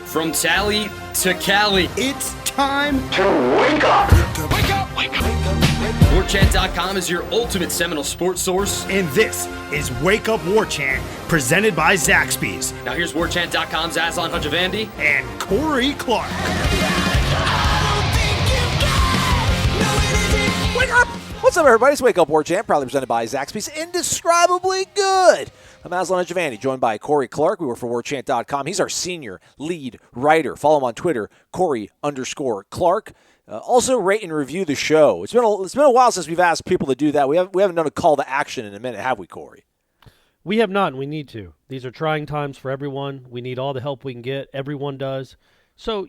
From Tally to Cali, It's time to wake up. Wake up! Wake up! Warchant.com is your ultimate Seminole sports source. And this is Wake Up Warchant, presented by Zaxby's Now here's Warchant.com's Aslan Hajavandi and Corey Clark. Wake up! What's up, everybody? It's Wake Up Warchant, proudly presented by Zaxby's. Indescribably good. I'm Aslan Hajavandi, joined by Corey Clark. We work for Warchant.com. He's our senior lead writer. Follow him on Twitter, Corey_Clark. Also, rate and review the show. It's been a while since we've asked people to do that. We haven't done a call to action in a minute, have we, Corey? We have not, and we need to. These are trying times for everyone. We need all the help we can get. Everyone does. So,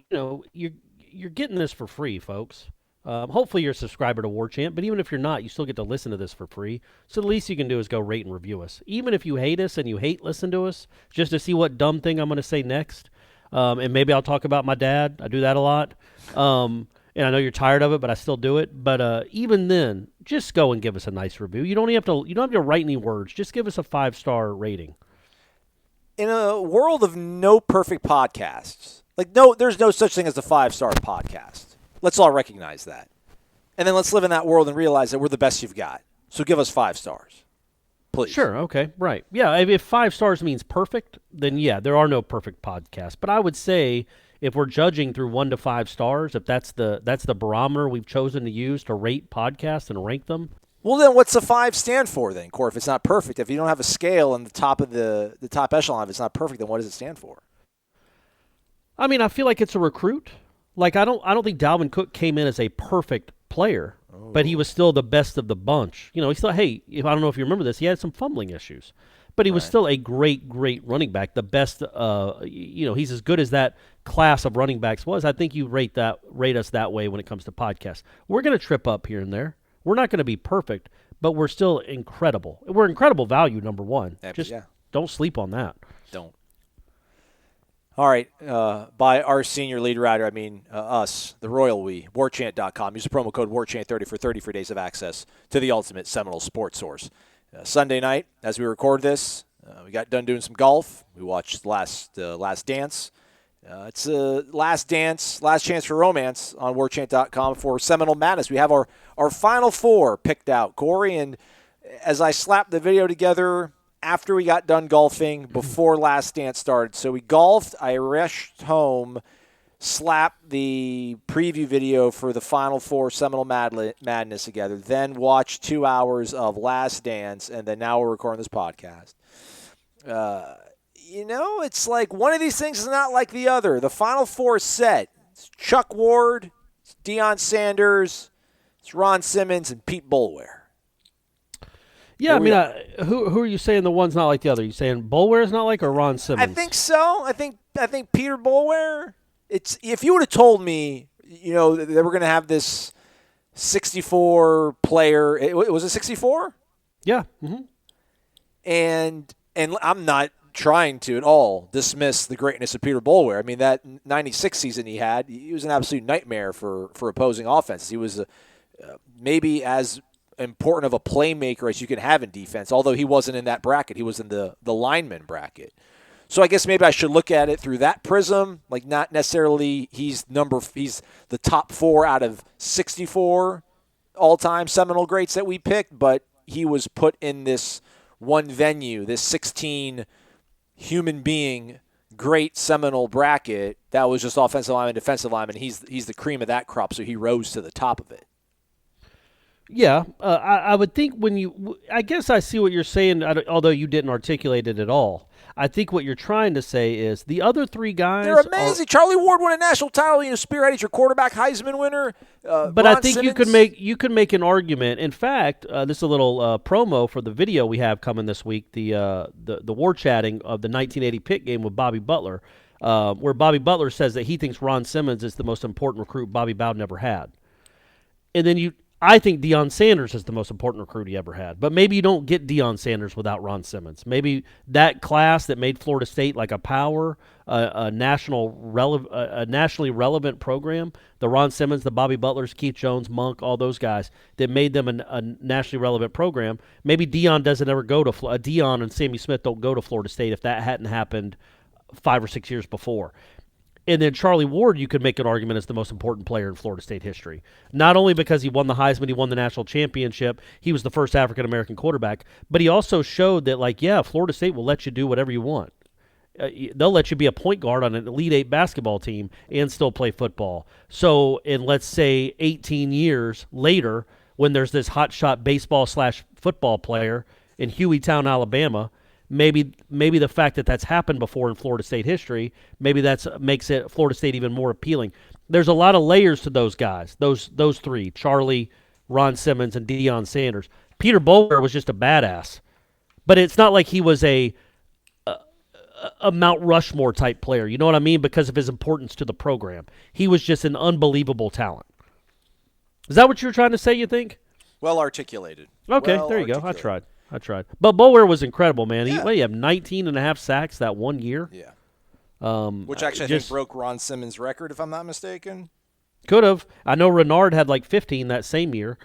you're getting this for free, folks. Hopefully you're a subscriber to Warchant, but even if you're not, you still get to listen to this for free. So the least you can do is go rate and review us. Even if you hate us and you hate listen to us, just to see what dumb thing I'm going to say next. And maybe I'll talk about my dad. I do that a lot. And I know you're tired of it, but I still do it. But even then, just go and give us a nice review. You don't have to write any words. Just give us a 5-star rating. In a world of no perfect podcasts, there's no such thing as a 5-star podcast. Let's all recognize that. And then let's live in that world and realize that we're the best you've got. So give us 5 stars, please. Sure, okay, right. Yeah, if 5 stars means perfect, then yeah, there are no perfect podcasts. But I would say if we're judging through 1 to 5 stars, if that's the barometer we've chosen to use to rate podcasts and rank them. Well, then what's the 5 stand for then, Corey? If it's not perfect, if you don't have a scale in the top of the top echelon, if it's not perfect, then what does it stand for? I mean, I feel like it's a recruit. Like, I don't think Dalvin Cook came in as a perfect player, but he was still the best of the bunch. He still, I don't know if you remember this, he had some fumbling issues, but he was still a great running back, the best, he's as good as that class of running backs was. I think you rate us that way when it comes to podcasts. We're going to trip up here and there. We're not going to be perfect, but we're still incredible. We're incredible value, number one. Don't sleep on that. Don't. All right, by our senior lead writer, I mean us, the royal we, Warchant.com. Use the promo code Warchant30 for 30 free days of access to the ultimate Seminole sports source. Sunday night, as we record this, we got done doing some golf. We watched Last Dance. It's Last Dance, Last Chance for Romance on Warchant.com for Seminole Madness. We have our Final Four picked out, Corey, and as I slapped the video together after we got done golfing, before Last Dance started. So we golfed, I rushed home, slapped the preview video for the Final Four Seminole Madness together, then watched 2 hours of Last Dance, and then now we're recording this podcast. It's like one of these things is not like the other. The Final Four is set. It's Chuck Ward, it's Deion Sanders, it's Ron Simmons, and Pete Boulware. Yeah, I mean, who are you saying the one's not like the other? Are you saying Boulware's not like, or Ron Simmons? I think so. I think Peter Boulware. If you would have told me, they were going to have this 64 player. It was a 64. Yeah. Mm-hmm. And I'm not trying to at all dismiss the greatness of Peter Boulware. I mean, that 96 season he was an absolute nightmare for opposing offenses. He was maybe as important of a playmaker as you can have in defense, although he wasn't in that bracket. He was in the lineman bracket. So I guess maybe I should look at it through that prism, like not necessarily he's the top 4 out of 64 all-time Seminole greats that we picked, but he was put in this one venue, this 16 human being great Seminole bracket that was just offensive lineman, defensive lineman. He's the cream of that crop, so he rose to the top of it. Yeah, I would think I guess I see what you're saying, although you didn't articulate it at all. I think what you're trying to say is the other 3 guys. They're amazing. Charlie Ward won a national title. Spearheaded your quarterback, Heisman winner. But Ron I think Simmons. you could make an argument. In fact, this is a little promo for the video we have coming this week. The war chatting of the 1980 Pitt game with Bobby Butler, where Bobby Butler says that he thinks Ron Simmons is the most important recruit Bobby Bowden ever had, and then I think Deion Sanders is the most important recruit he ever had. But maybe you don't get Deion Sanders without Ron Simmons. Maybe that class that made Florida State like a power, a nationally relevant program, the Ron Simmons, the Bobby Butlers, Keith Jones, Monk, all those guys that made them a nationally relevant program. Maybe Deion doesn't ever go to Deion and Sammy Smith don't go to Florida State if that hadn't happened 5 or 6 years before. And then Charlie Ward, you could make an argument as the most important player in Florida State history. Not only because he won the Heisman, he won the national championship, he was the first African-American quarterback, but he also showed that, Florida State will let you do whatever you want. They'll let you be a point guard on an Elite Eight basketball team and still play football. So in, let's say, 18 years later, when there's this hotshot baseball/football player in Hueytown, Alabama, maybe the fact that that's happened before in Florida State history, maybe makes it Florida State even more appealing. There's a lot of layers to those guys, those three, Charlie, Ron Simmons, and Deion Sanders. Peter Boulware was just a badass. But it's not like he was a Mount Rushmore type player, you know what I mean, because of his importance to the program. He was just an unbelievable talent. Is that what you were trying to say, you think? Well articulated. Okay, there you go. I tried. But Boulware was incredible, man. He had 19 and a half sacks that 1 year. Yeah. Which actually I think broke Ron Simmons' record, if I'm not mistaken. Could have. I know Renard had 15 that same year.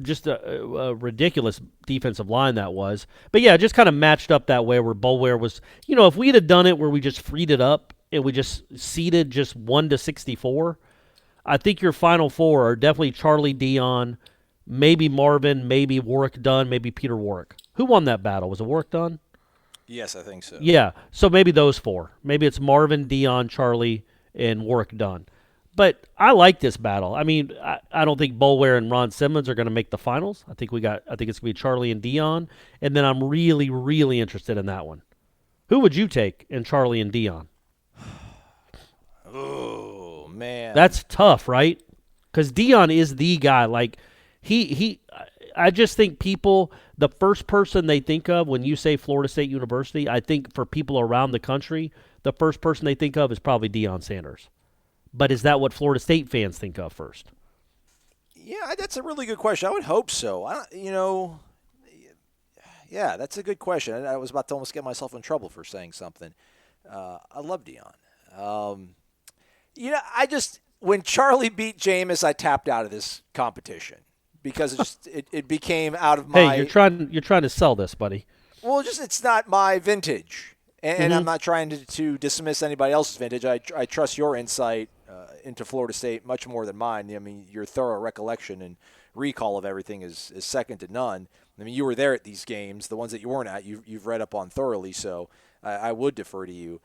Just a ridiculous defensive line that was. But, yeah, just kind of matched up that way where Boulware was, if we'd have done it where we just freed it up and we just seeded just 1 to 64, I think your final four are definitely Charlie, Deion, maybe Marvin, maybe Warwick Dunn, maybe Peter Warwick. Who won that battle? Was it Warwick Dunn? Yes, I think so. Yeah, so maybe those four. Maybe it's Marvin, Deion, Charlie, and Warwick Dunn. But I like this battle. I mean, I don't think Boulware and Ron Simmons are going to make the finals. I think it's going to be Charlie and Deion, and then I'm really, really interested in that one. Who would you take in Charlie and Deion? Oh, man. That's tough, right? Because Deion is the guy. I just think people, the first person they think of when you say Florida State University, I think for people around the country, the first person they think of is probably Deion Sanders. But is that what Florida State fans think of first? Yeah, that's a really good question. I would hope so. Yeah, that's a good question. I was about to almost get myself in trouble for saying something. I love Deion. When Charlie beat Jameis, I tapped out of this competition because it became out of my. Hey, you're trying to sell this, buddy. Well, it's not my vintage, and I'm not trying to dismiss anybody else's vintage. I trust your insight into Florida State much more than mine. I mean, your thorough recollection and recall of everything is second to none. I mean, you were there at these games. The ones that you weren't at, you've read up on thoroughly, so I would defer to you.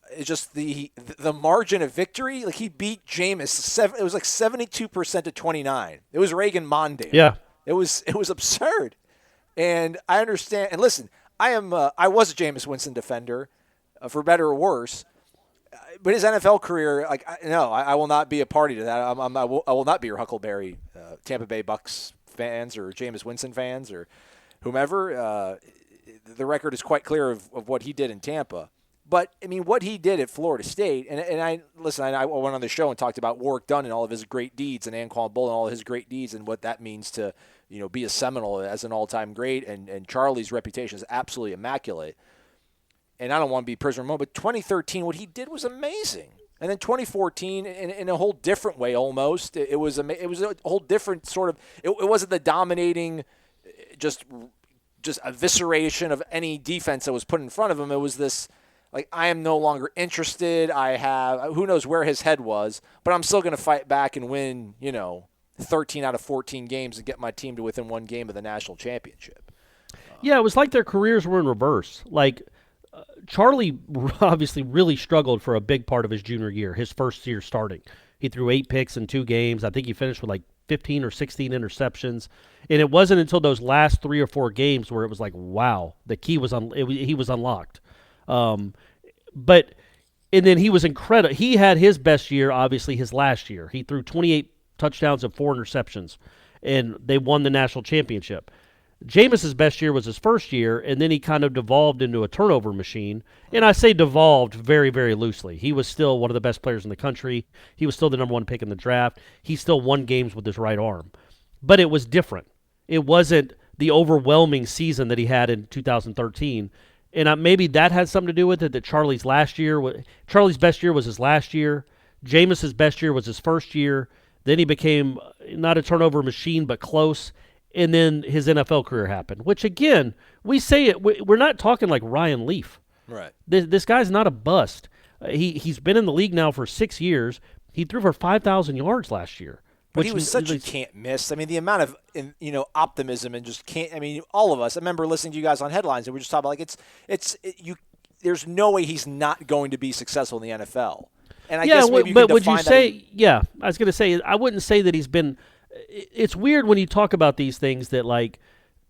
It's just the margin of victory. He beat Jameis. It was 72% to 29. It was Reagan Mondale. Yeah, it was absurd. And I understand. And listen, I was a Jameis Winston defender, for better or worse. But his NFL career, I will not be a party to that. I will not be your Huckleberry Tampa Bay Bucks fans or Jameis Winston fans or whomever. The record is quite clear of what he did in Tampa. But, I mean, what he did at Florida State, and I went on the show and talked about Warwick Dunn and all of his great deeds and Anquan Bull and all of his great deeds and what that means to, be a Seminole as an all-time great. And Charlie's reputation is absolutely immaculate. And I don't want to be prisoner of moment, but 2013, what he did was amazing. And then 2014, in a whole different way almost, it was a whole different sort of – it wasn't the dominating just evisceration of any defense that was put in front of him. It was this – I am no longer interested. Who knows where his head was, but I'm still going to fight back and win, 13 out of 14 games and get my team to within one game of the national championship. Yeah, it was like their careers were in reverse. Charlie obviously really struggled for a big part of his junior year, his first year starting. He threw 8 picks in 2 games. I think he finished with 15 or 16 interceptions. And it wasn't until those last 3 or 4 games where it was wow, the key was he was unlocked. And then he was incredible. He had his best year, obviously, his last year. He threw 28 touchdowns and 4 interceptions, and they won the national championship. Jameis's best year was his first year, and then he kind of devolved into a turnover machine. And I say devolved very, very loosely. He was still one of the best players in the country. He was still the number 1 pick in the draft. He still won games with his right arm. But it was different. It wasn't the overwhelming season that he had in 2013. And maybe that had something to do with it, that Charlie's best year was his last year. Jameis's best year was his first year. Then he became not a turnover machine, but close. And then his NFL career happened, which, again, we say it. We're not talking like Ryan Leaf. Right. This guy's not a bust. He's been in the league now for 6 years. He threw for 5,000 yards last year. But he was such a can't miss. I mean, the amount of optimism and just can't. I mean, all of us. I remember listening to you guys on Headlines, and we were just talking about like there's no way he's not going to be successful in the NFL. And I guess maybe you but could would you define say? that Yeah, I was going to say I wouldn't say that he's been. It's weird when you talk about these things that like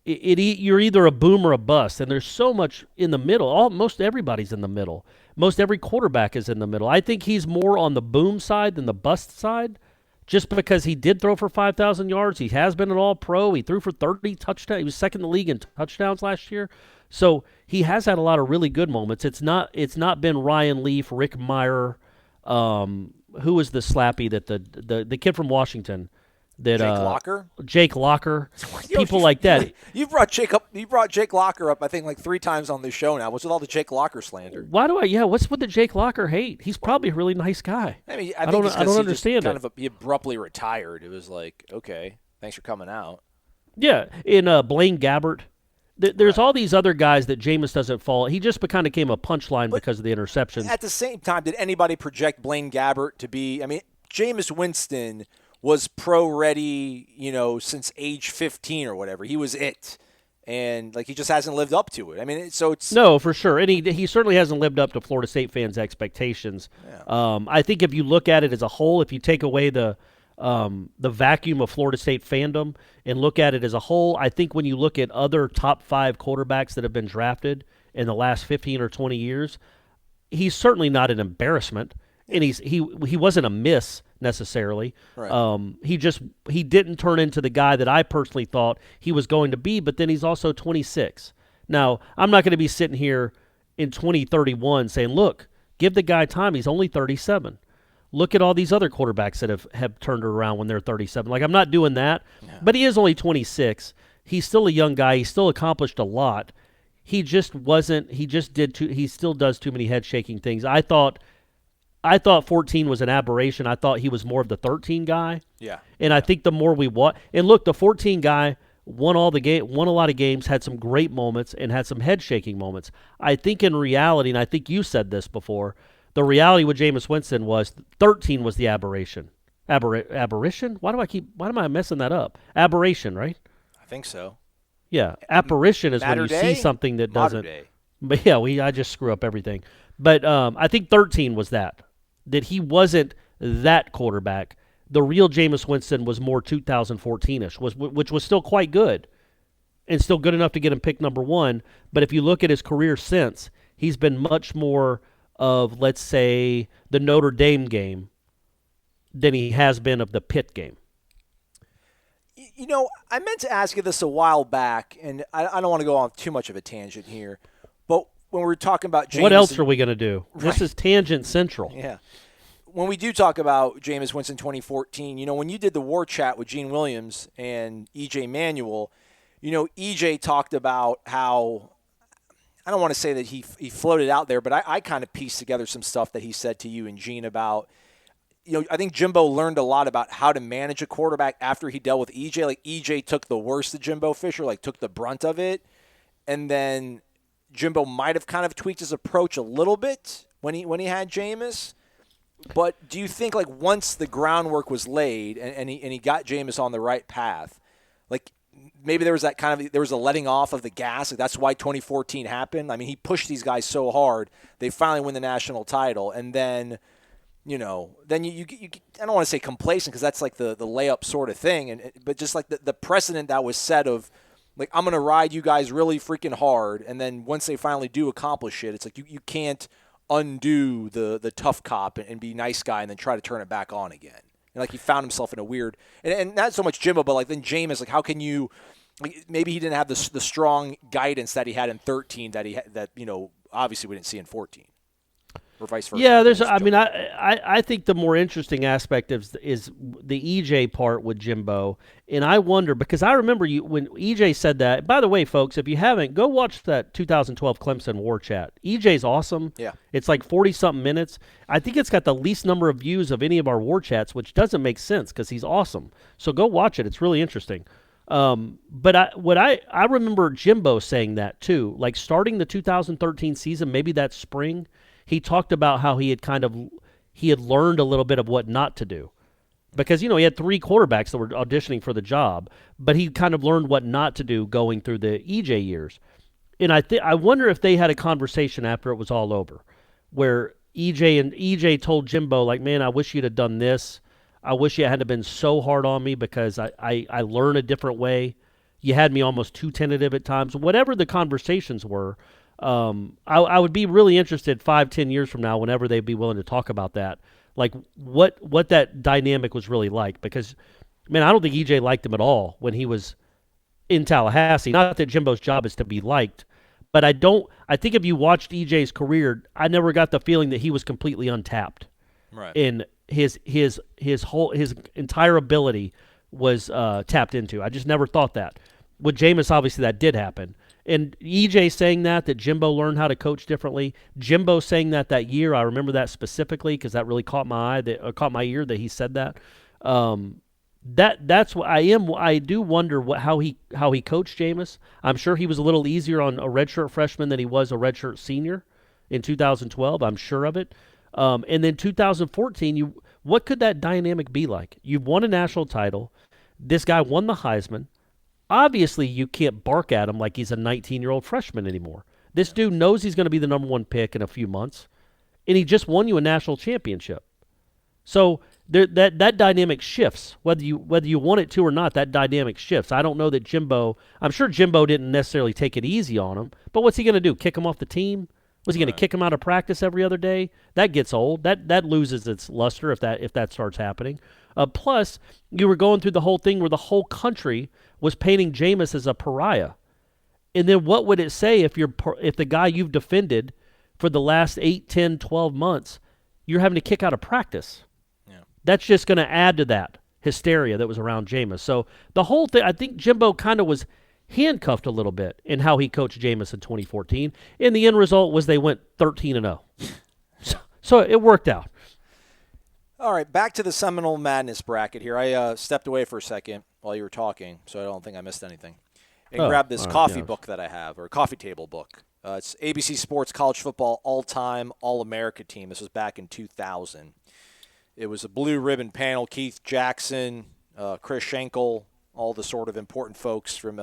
you're either a boom or a bust, and there's so much in the middle. Most everybody's in the middle. Most every quarterback is in the middle. I think he's more on the boom side than the bust side. Just because he did throw for 5,000 yards, he has been an all-pro. He threw for 30 touchdowns. He was second in the league in touchdowns last year. So he has had a lot of really good moments. It's not been Ryan Leaf, Rick Meyer, who was the slappy that the kid from Washington that Jake Locker? Jake Locker, people like that. You brought Jake Locker up, I think, like 3 times on this show now. What's with all the Jake Locker slander? Why do I? Yeah, what's with the Jake Locker hate? He's probably a really nice guy. I mean, I don't understand it. He abruptly retired. It was like, okay, thanks for coming out. Yeah, in Blaine Gabbert. There's all these other guys that Jameis doesn't fall. He just kind of became a punchline because of the interceptions. At the same time, did anybody project Blaine Gabbert to be? I mean, Jameis Winston was pro-ready, since age 15 or whatever. He was it. And, he just hasn't lived up to it. I mean, it's... No, for sure. And he certainly hasn't lived up to Florida State fans' expectations. Yeah. I think if you look at it as a whole, if you take away the vacuum of Florida State fandom and look at it as a whole, I think when you look at other top 5 quarterbacks that have been drafted in the last 15 or 20 years, he's certainly not an embarrassment. And he wasn't a miss necessarily. Right. He didn't turn into the guy that I personally thought he was going to be, but then he's also 26. Now, I'm not going to be sitting here in 2031 saying, look, give the guy time. He's only 37. Look at all these other quarterbacks that have turned it around when they're 37. I'm not doing that, but he is only 26. He's still a young guy. He still accomplished a lot. He still does too many head-shaking things. I thought 14 was an aberration. I thought he was more of the 13 guy. Yeah. And I think the more we watch, and look, the 14 guy won a lot of games, had some great moments, and had some head-shaking moments. I think in reality, and I think you said this before, the reality with Jameis Winston was 13 was the aberration. Aberration? Why am I messing that up? Aberration, right? I think so. Yeah. Apparition is when you see something that doesn't. But yeah, I just screw up everything. But I think 13 was that he wasn't that quarterback. The real Jameis Winston was more 2014-ish, which was still quite good and still good enough to get him picked number 1. But if you look at his career since, he's been much more of, let's say, the Notre Dame game than he has been of the Pitt game. I meant to ask you this a while back, and I don't want to go on too much of a tangent here, but when we're talking about Jameis, what else are we going to do? Right. This is tangent central. Yeah. When we do talk about Jameis Winston 2014, when you did the war chat with Gene Williams and E.J. Manuel, E.J. talked about how, I don't want to say that he floated out there, but I kind of pieced together some stuff that he said to you and Gene about, I think Jimbo learned a lot about how to manage a quarterback after he dealt with E.J. Like, E.J. took the worst of Jimbo Fisher, took the brunt of it, and then Jimbo might have kind of tweaked his approach a little bit when he had Jameis. But do you think, once the groundwork was laid and he got Jameis on the right path, maybe there was there was a letting off of the gas? That's why 2014 happened. I mean, he pushed these guys so hard, they finally win the national title, and then, then you I don't want to say complacent because that's the layup sort of thing, but just the precedent that was set of, I'm going to ride you guys really freaking hard, and then once they finally do accomplish it, it's you can't undo the tough cop and be nice guy and then try to turn it back on again. And he found himself in a weird and not so much Jimbo, but then Jameis, how can you maybe he didn't have the strong guidance that he had in 13 that obviously we didn't see in 14. Or vice versa. Yeah, I think the more interesting aspect is the EJ part with Jimbo, and I wonder because I remember when EJ said that. By the way, folks, if you haven't, go watch that 2012 Clemson War Chat. EJ's awesome. Yeah, it's 40-something minutes. I think it's got the least number of views of any of our War Chats, which doesn't make sense because he's awesome. So go watch it; it's really interesting. But I remember Jimbo saying that too, starting the 2013 season, maybe that spring. he talked about how he had learned a little bit of what not to do. Because, he had 3 quarterbacks that were auditioning for the job, but he kind of learned what not to do going through the EJ years. And I wonder if they had a conversation after it was all over where EJ told Jimbo, like, man, I wish you'd have done this. I wish you hadn't been so hard on me because I learn a different way. You had me almost too tentative at times. Whatever the conversations were, I would be really interested 5-10 years from now whenever they'd be willing to talk about that. Like what that dynamic was really like, because, man, I don't think EJ liked him at all when he was in Tallahassee. Not that Jimbo's job is to be liked, but I think if you watched EJ's career, I never got the feeling that he was completely untapped. Right. In his entire ability was tapped into. I just never thought that. With Jameis, obviously that did happen. And EJ saying that Jimbo learned how to coach differently. Jimbo saying that year, I remember that specifically because that really caught my eye, caught my ear that he said that. That's what I do wonder how he coached Jameis. I'm sure he was a little easier on a redshirt freshman than he was a redshirt senior in 2012. I'm sure of it. And then 2014, what could that dynamic be like? You've won a national title. This guy won the Heisman. Obviously, you can't bark at him like he's a 19-year-old freshman anymore. This dude knows he's going to be the number 1 pick in a few months, and he just won you a national championship. So that dynamic shifts. Whether you want it to or not, that dynamic shifts. I don't know that I'm sure Jimbo didn't necessarily take it easy on him, but what's he going to do, kick him off the team? Was he going to kick him out of practice every other day? That gets old. That loses its luster if that starts happening. Plus, you were going through the whole thing where the whole country was painting Jameis as a pariah. And then what would it say if the guy you've defended for the last 8, 10, 12 months, you're having to kick out of practice? Yeah. That's just going to add to that hysteria that was around Jameis. So the whole thing, I think Jimbo kind of was handcuffed a little bit in how he coached Jameis in 2014. And the end result was they went 13-0. So it worked out. All right, back to the Seminole Madness bracket here. I stepped away for a second while you were talking, so I don't think I missed anything. And grabbed this coffee book that I have, or a coffee table book. It's ABC Sports College Football All-Time All-America Team. This was back in 2000. It was a blue ribbon panel. Keith Jackson, Chris Schenkel, all the sort of important folks from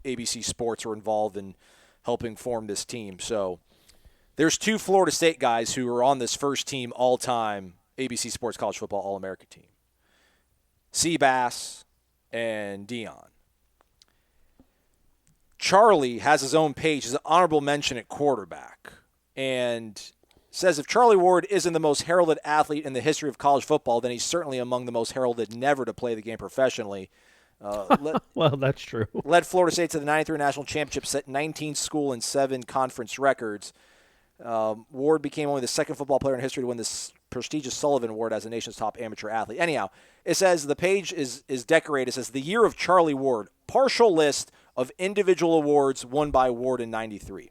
ABC Sports were involved in helping form this team. So there's 2 Florida State guys who are on this first team all-time ABC Sports College Football All-America team. Seabass and Deion. Charlie has his own page, his an honorable mention at quarterback, and says if Charlie Ward isn't the most heralded athlete in the history of college football, then he's certainly among the most heralded never to play the game professionally. Well, that's true. Led Florida State to the 93 national championship, set 19 school and 7 conference records. Ward became only the second football player in history to win this prestigious Sullivan Award as the nation's top amateur athlete. Anyhow, it says the page is decorated. It says the year of Charlie Ward, partial list of individual awards won by Ward in 93.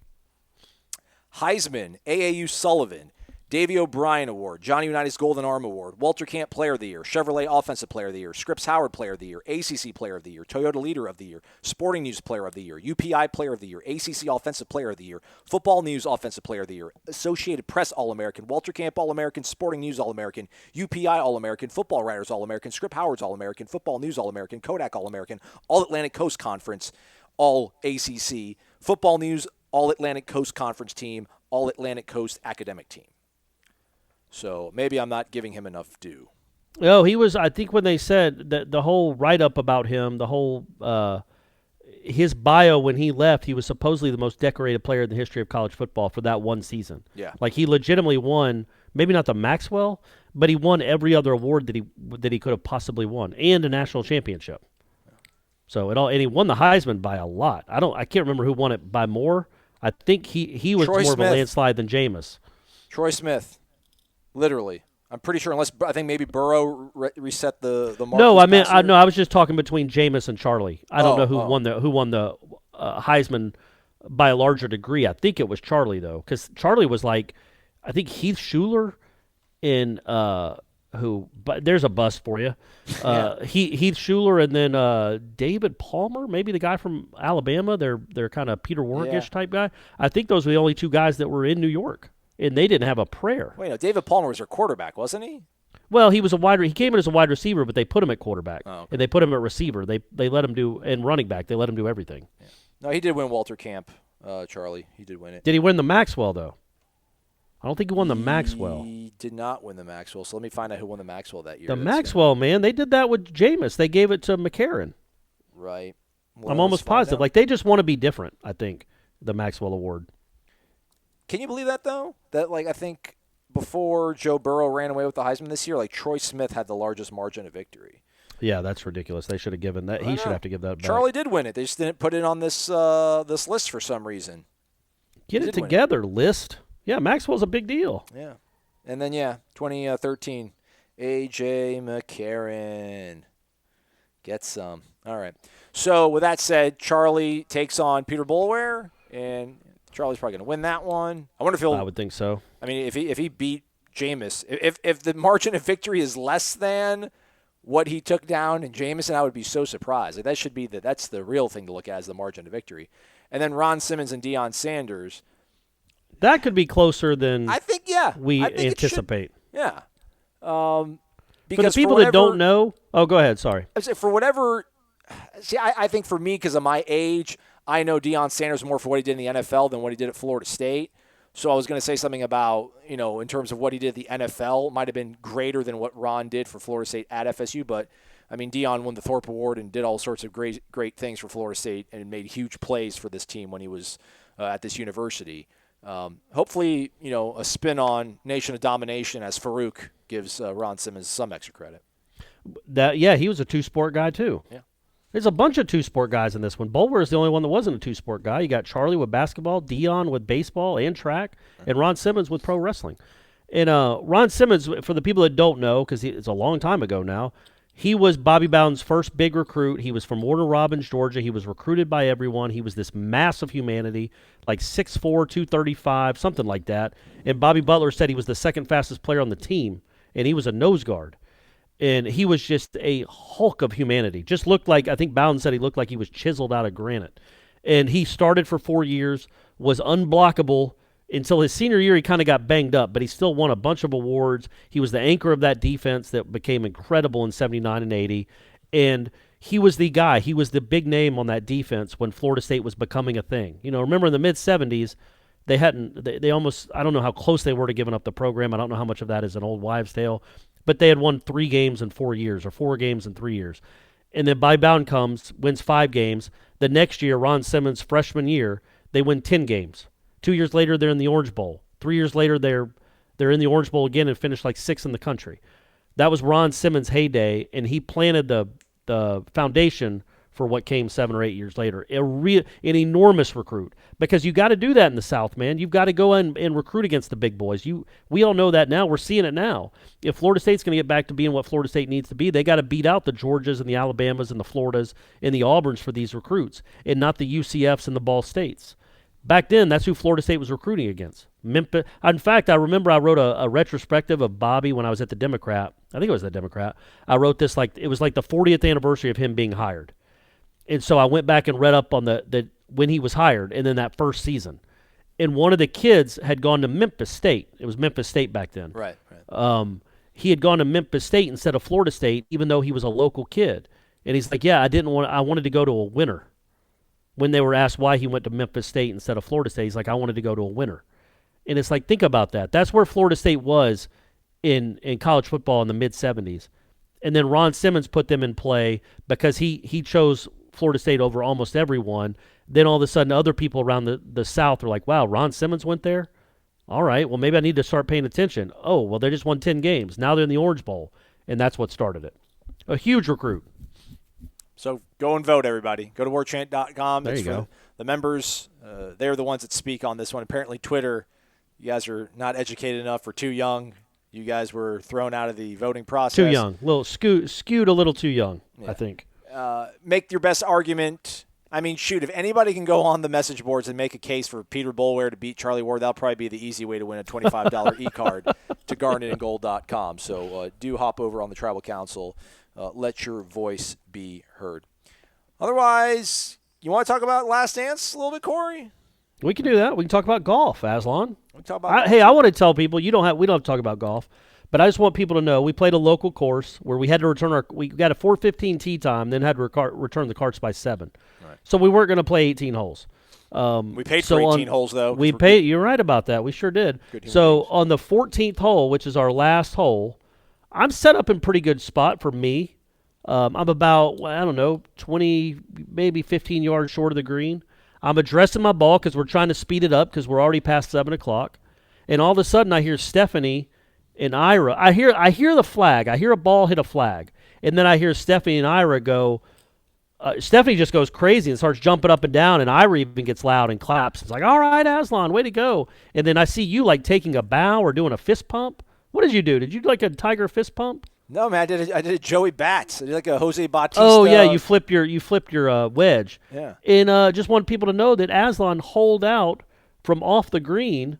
Heisman, AAU Sullivan, Davey O'Brien Award, Johnny Unitas Golden Arm Award, Walter Camp Player of the Year, Chevrolet Offensive Player of the Year, Scripps Howard Player of the Year, ACC Player of the Year, Toyota Leader of the Year, Sporting News Player of the Year, UPI Player of the Year, ACC Offensive Player of the Year, Football News Offensive Player of the Year, Associated Press All-American, Walter Camp All-American, Sporting News All-American, UPI All-American, Football Writers All-American, Scripps Howard's All-American, Football News All-American, Kodak All-American, All-Atlantic Coast Conference, All-ACC, Football News All-Atlantic Coast Conference Team, All-Atlantic Coast Academic Team. So maybe I'm not giving him enough due. No, he was. I think when they said that the whole write-up about him, the whole his bio when he left, he was supposedly the most decorated player in the history of college football for that one season. Yeah, like he legitimately won. Maybe not the Maxwell, but he won every other award that he could have possibly won, and a national championship. So and he won the Heisman by a lot. I can't remember who won it by more. I think he was more of a landslide than Jameis. Troy Smith. Literally, I'm pretty sure. Unless I think maybe Burrow reset the mark. No, I was just talking between Jameis and Charlie. I don't know who won the Heisman by a larger degree. I think it was Charlie though, because Charlie was like, I think Heath Schuler in who. But there's a bust for you. Heath Schuler and then David Palmer, maybe the guy from Alabama. They're kind of Peter Warrick-ish type guy. I think those were the only 2 guys that were in New York. and they didn't have a prayer. Wait, no, David Palmer was their quarterback, wasn't he? Well, he came in as a wide receiver, but they put him at quarterback, and they put him at receiver. They let him do and running back. They let him do everything. Yeah. No, he did win Walter Camp, Charlie. He did win it. Did he win the Maxwell though? I don't think he won the Maxwell. He did not win the Maxwell. So let me find out who won the Maxwell that year. The Maxwell, man, they did that with Jameis. They gave it to McCarron. Right. Well, I'm almost positive. Like they just want to be different. I think the Maxwell Award. Can you believe that though? That I think before Joe Burrow ran away with the Heisman this year, Troy Smith had the largest margin of victory. Yeah, that's ridiculous. They should have given that. He should have to give that back. Charlie did win it. They just didn't put it on this this list for some reason. Get it together, list. Yeah, Maxwell's a big deal. Yeah. And then, 2013, A.J. McCarron. Get some. All right. So, with that said, Charlie takes on Peter Boulware, and Charlie's probably going to win that one. I wonder if I would think so. I mean, if he beat Jameis, if the margin of victory is less than what he took down in Jameis, I would be so surprised. That should be that's the real thing to look at, is the margin of victory. And then Ron Simmons and Deion Sanders. That could be closer than I think anticipate. Yeah. For the people that don't know, go ahead. Sorry. For whatever, I think for me, because of my age, I know Deion Sanders more for what he did in the NFL than what he did at Florida State. So I was going to say something about, in terms of what he did at the NFL, might have been greater than what Ron did for Florida State at FSU. But, I mean, Deion won the Thorpe Award and did all sorts of great things for Florida State and made huge plays for this team when he was at this university. Hopefully, a spin on Nation of Domination as Farouk gives Ron Simmons some extra credit. He was a two-sport guy too. Yeah. There's a bunch of two-sport guys in this one. Boulware is the only one that wasn't a two-sport guy. You got Charlie with basketball, Deion with baseball and track, and Ron Simmons with pro wrestling. And Ron Simmons, for the people that don't know, because it's a long time ago now, he was Bobby Bowden's first big recruit. He was from Warner Robins, Georgia. He was recruited by everyone. He was this mass of humanity, like 6'4", 235, something like that. And Bobby Butler said he was the second fastest player on the team, and he was a nose guard. And he was just a hulk of humanity. Just looked like, I think Bowden said he looked like he was chiseled out of granite. And he started for 4 years, was unblockable until his senior year. He kind of got banged up, but he still won a bunch of awards. He was the anchor of that defense that became incredible in 79 and 80. And he was the guy. He was the big name on that defense when Florida State was becoming a thing. Remember in the mid-'70s, they almost, I don't know how close they were to giving up the program. I don't know how much of that is an old wives' tale. But they had won 3 games in 4 years, or 4 games in 3 years. And then Bobby Bowden comes, wins 5 games. The next year, Ron Simmons' freshman year, they win 10 games. 2 years later, they're in the Orange Bowl. 3 years later, they're in the Orange Bowl again and finished like 6th in the country. That was Ron Simmons' heyday, and he planted the foundation for what came 7 or 8 years later. An enormous recruit, because you got to do that in the South, man. You've got to go and recruit against the big boys. We all know that now. We're seeing it now. If Florida State's going to get back to being what Florida State needs to be, they got to beat out the Georgias and the Alabamas and the Floridas and the Auburns for these recruits, and not the UCFs and the Ball States. Back then, that's who Florida State was recruiting against. Memphis. In fact, I remember I wrote a retrospective of Bobby when I was at the Democrat. I think it was the Democrat. I wrote this it was like the 40th anniversary of him being hired. And so I went back and read up on the when he was hired and then that first season. And one of the kids had gone to Memphis State. It was Memphis State back then. Right. He had gone to Memphis State instead of Florida State, even though he was a local kid. And he's like, I wanted to go to a winner. When they were asked why he went to Memphis State instead of Florida State, he's like, I wanted to go to a winner. And it's like, think about that. That's where Florida State was in college football in the mid-'70s. And then Ron Simmons put them in play because he chose Florida State over almost everyone. Then all of a sudden other people around the South are like, wow, Ron Simmons went there? All right, well, maybe I need to start paying attention. Oh, well, they just won 10 games. Now they're in the Orange Bowl. And that's what started it. A huge recruit. So go and vote, everybody. Go to warchant.com. There you go. The members, they're the ones that speak on this one. Apparently Twitter, you guys are not educated enough or too young. You guys were thrown out of the voting process. Too young. A little skewed a little too young, yeah. I think. Make your best argument. I mean, shoot, if anybody can go on the message boards and make a case for Peter Boulware to beat Charlie Ward, that'll probably be the easy way to win a $25 e-card to garnetandgold.com. So do hop over on the Tribal Council. Let your voice be heard. Otherwise, you want to talk about Last Dance a little bit, Corey? We can do that. We can talk about golf, Aslan. We talk about Hey, I want to tell people we don't have to talk about golf, but I just want people to know we played a local course where we had to return we got a 4:15 tee time, then had to return the carts by 7. Right. So we weren't going to play 18 holes. We paid for 18 holes, though. We paid. You're right about that. We sure did. So on the 14th hole, which is our last hole, I'm set up in pretty good spot for me. I'm about, 20, maybe 15 yards short of the green. I'm addressing my ball because we're trying to speed it up because we're already past 7 o'clock. And all of a sudden I hear Stephanie and Ira. I hear the flag. I hear a ball hit a flag. And then I hear Stephanie and Ira go. Stephanie just goes crazy and starts jumping up and down, and Ira even gets loud and claps. It's like, all right, Aslan, way to go. And then I see you like taking a bow or doing a fist pump. What did you do? Did you do like a tiger fist pump? No, man, I did a Joey Bats. I did like a Jose Bautista. Oh yeah, you flipped your wedge. Yeah. And just want people to know that Aslan holed out from off the green.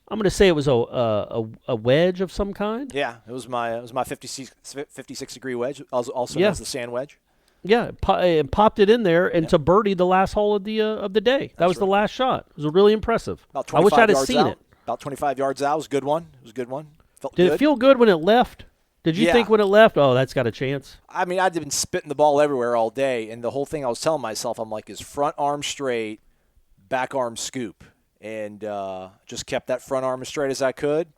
I'm going to say it was a wedge of some kind. Yeah, it was my 56 degree wedge, also known as the sand wedge. Yeah, it popped it in there and to birdie the last hole of the day. That was the last shot. It was really impressive. About I wish 25 I'd have yards seen out. it. About 25 yards out. It was a good one. Felt Did good. it feel good when it left? Did you think when it left, oh, that's got a chance? I mean, I'd been spitting the ball everywhere all day, and the whole thing I was telling myself, I'm like, is front arm straight, back arm scoop. And just kept that front arm as straight as I could.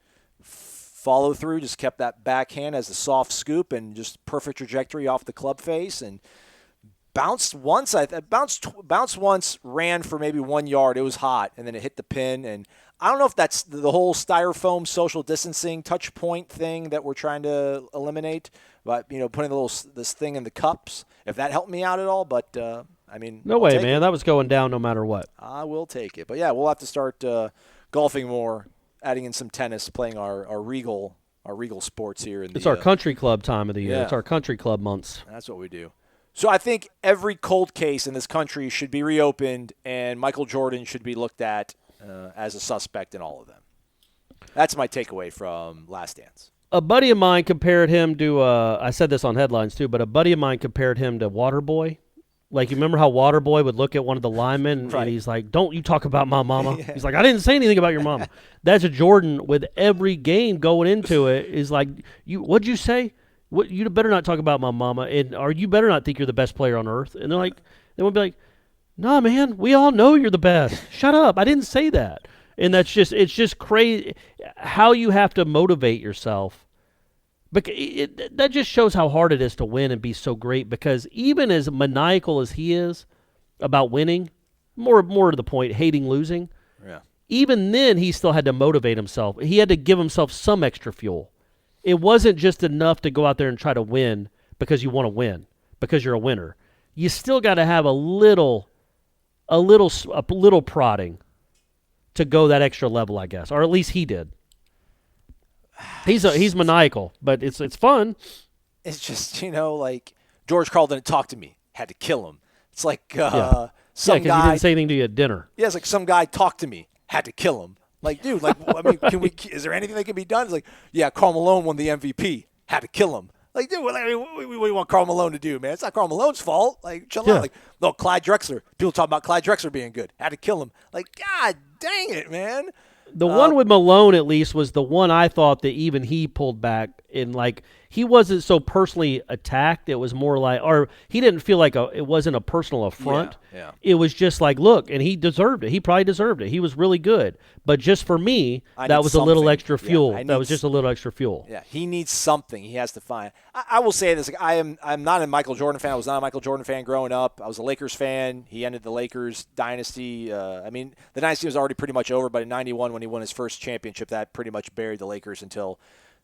Follow through, just kept that backhand as the soft scoop and just perfect trajectory off the club face. And bounced once, bounced once, ran for maybe 1 yard. It was hot, and then it hit the pin. And I don't know if that's the whole styrofoam social distancing touch point thing that we're trying to eliminate, but putting this thing in the cups, if that helped me out at all. But I mean, no way, man. That was going down no matter what. I will take it. But yeah, we'll have to start golfing more, adding in some tennis, playing our regal sports here. It's our country club time of the year. Yeah. It's our country club months. That's what we do. So I think every cold case in this country should be reopened, and Michael Jordan should be looked at as a suspect in all of them. That's my takeaway from Last Dance. A buddy of mine compared him to, I said this on headlines too, but a buddy of mine compared him to Waterboy. Like, you remember how Waterboy would look at one of the linemen and he's like, don't you talk about my mama. Yeah. He's like, I didn't say anything about your mama. That's a Jordan with every game going into it is like, what'd you say? You better not talk about my mama, or you better not think you're the best player on earth. And they would be like, nah, man, we all know you're the best. Shut up. I didn't say that. And it's just crazy how you have to motivate yourself. But that just shows how hard it is to win and be so great, because even as maniacal as he is about winning, more to the point, hating losing, even then he still had to motivate himself. He had to give himself some extra fuel. It wasn't just enough to go out there and try to win because you want to win, because you're a winner. You still got to have a little prodding to go that extra level, I guess, or at least he did. He's maniacal, but it's fun. It's just, like George Carl didn't talk to me, had to kill him. It's like some guy. He didn't say anything to you at dinner. Yeah, it's like some guy talked to me, had to kill him. Like, dude, like, I mean, is there anything that can be done? It's like, yeah, Karl Malone won the MVP, had to kill him. Like, dude, what do you want Karl Malone to do, man? It's not Karl Malone's fault. Like, chill out. Like, no, Clyde Drexler. People talk about Clyde Drexler being good. Had to kill him. Like, God dang it, man. The one with Malone, at least, was the one I thought that even he pulled back in. Like, he wasn't so personally attacked. It was more like, or he didn't feel like it wasn't a personal affront. Yeah. It was just like, look, and he deserved it. He probably deserved it. He was really good. But just for me, that was a little extra fuel. That was just a little extra fuel. Yeah, he needs something. He has to find. I will say this: like, I'm not a Michael Jordan fan. I was not a Michael Jordan fan growing up. I was a Lakers fan. He ended the Lakers dynasty. I mean, the dynasty was already pretty much over. But in '91, when he won his first championship, that pretty much buried the Lakers until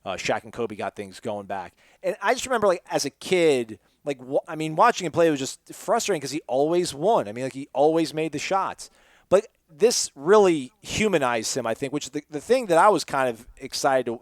Shaq and Kobe got things going back. And I just remember, like, as a kid, like, watching him play was just frustrating because he always won. I mean, like, he always made the shots. But this really humanized him, I think, which the thing that I was kind of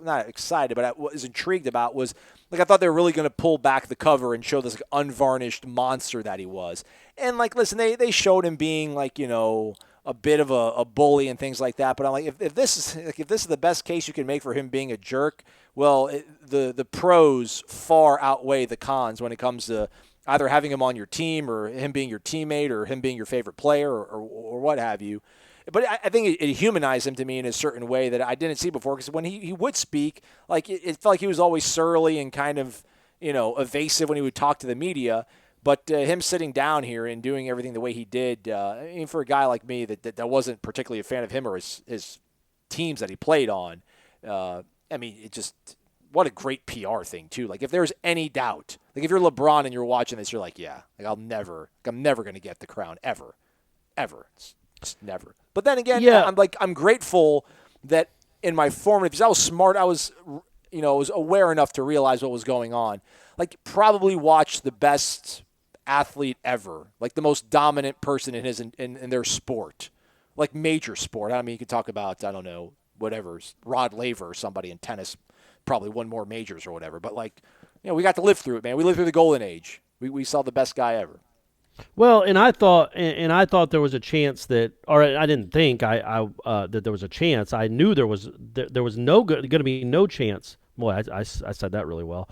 not excited, but I was intrigued about was, like, I thought they were really going to pull back the cover and show this, like, unvarnished monster that he was. And, like, listen, they showed him being, like, a bit of a bully and things like that. But I'm like, if this is the best case you can make for him being a jerk, well, the pros far outweigh the cons when it comes to either having him on your team or him being your teammate or him being your favorite player or what have you. But I think it humanized him to me in a certain way that I didn't see before. Because when he would speak, like it felt like he was always surly and kind of evasive when he would talk to the media. But him sitting down here and doing everything the way he did, I mean, for a guy like me that wasn't particularly a fan of him or his teams that he played on, I mean, it just what a great PR thing too. Like if there's any doubt, like if you're LeBron and you're watching this, you're like, yeah, like I'm never going to get the crown ever. It's never. But then again, yeah. I'm grateful that in my formative, because I was smart, I was aware enough to realize what was going on. Like probably watched the best athlete ever, like the most dominant person in their sport, like major sport. I mean, you could talk about, I don't know, whatever, Rod Laver or somebody in tennis, probably won more majors or whatever. But like, we got to live through it, man. We lived through the golden age. We saw the best guy ever. Well, and I thought there was a chance that, or I didn't think that there was a chance. I knew there was going to be no chance. Boy, I said that really well.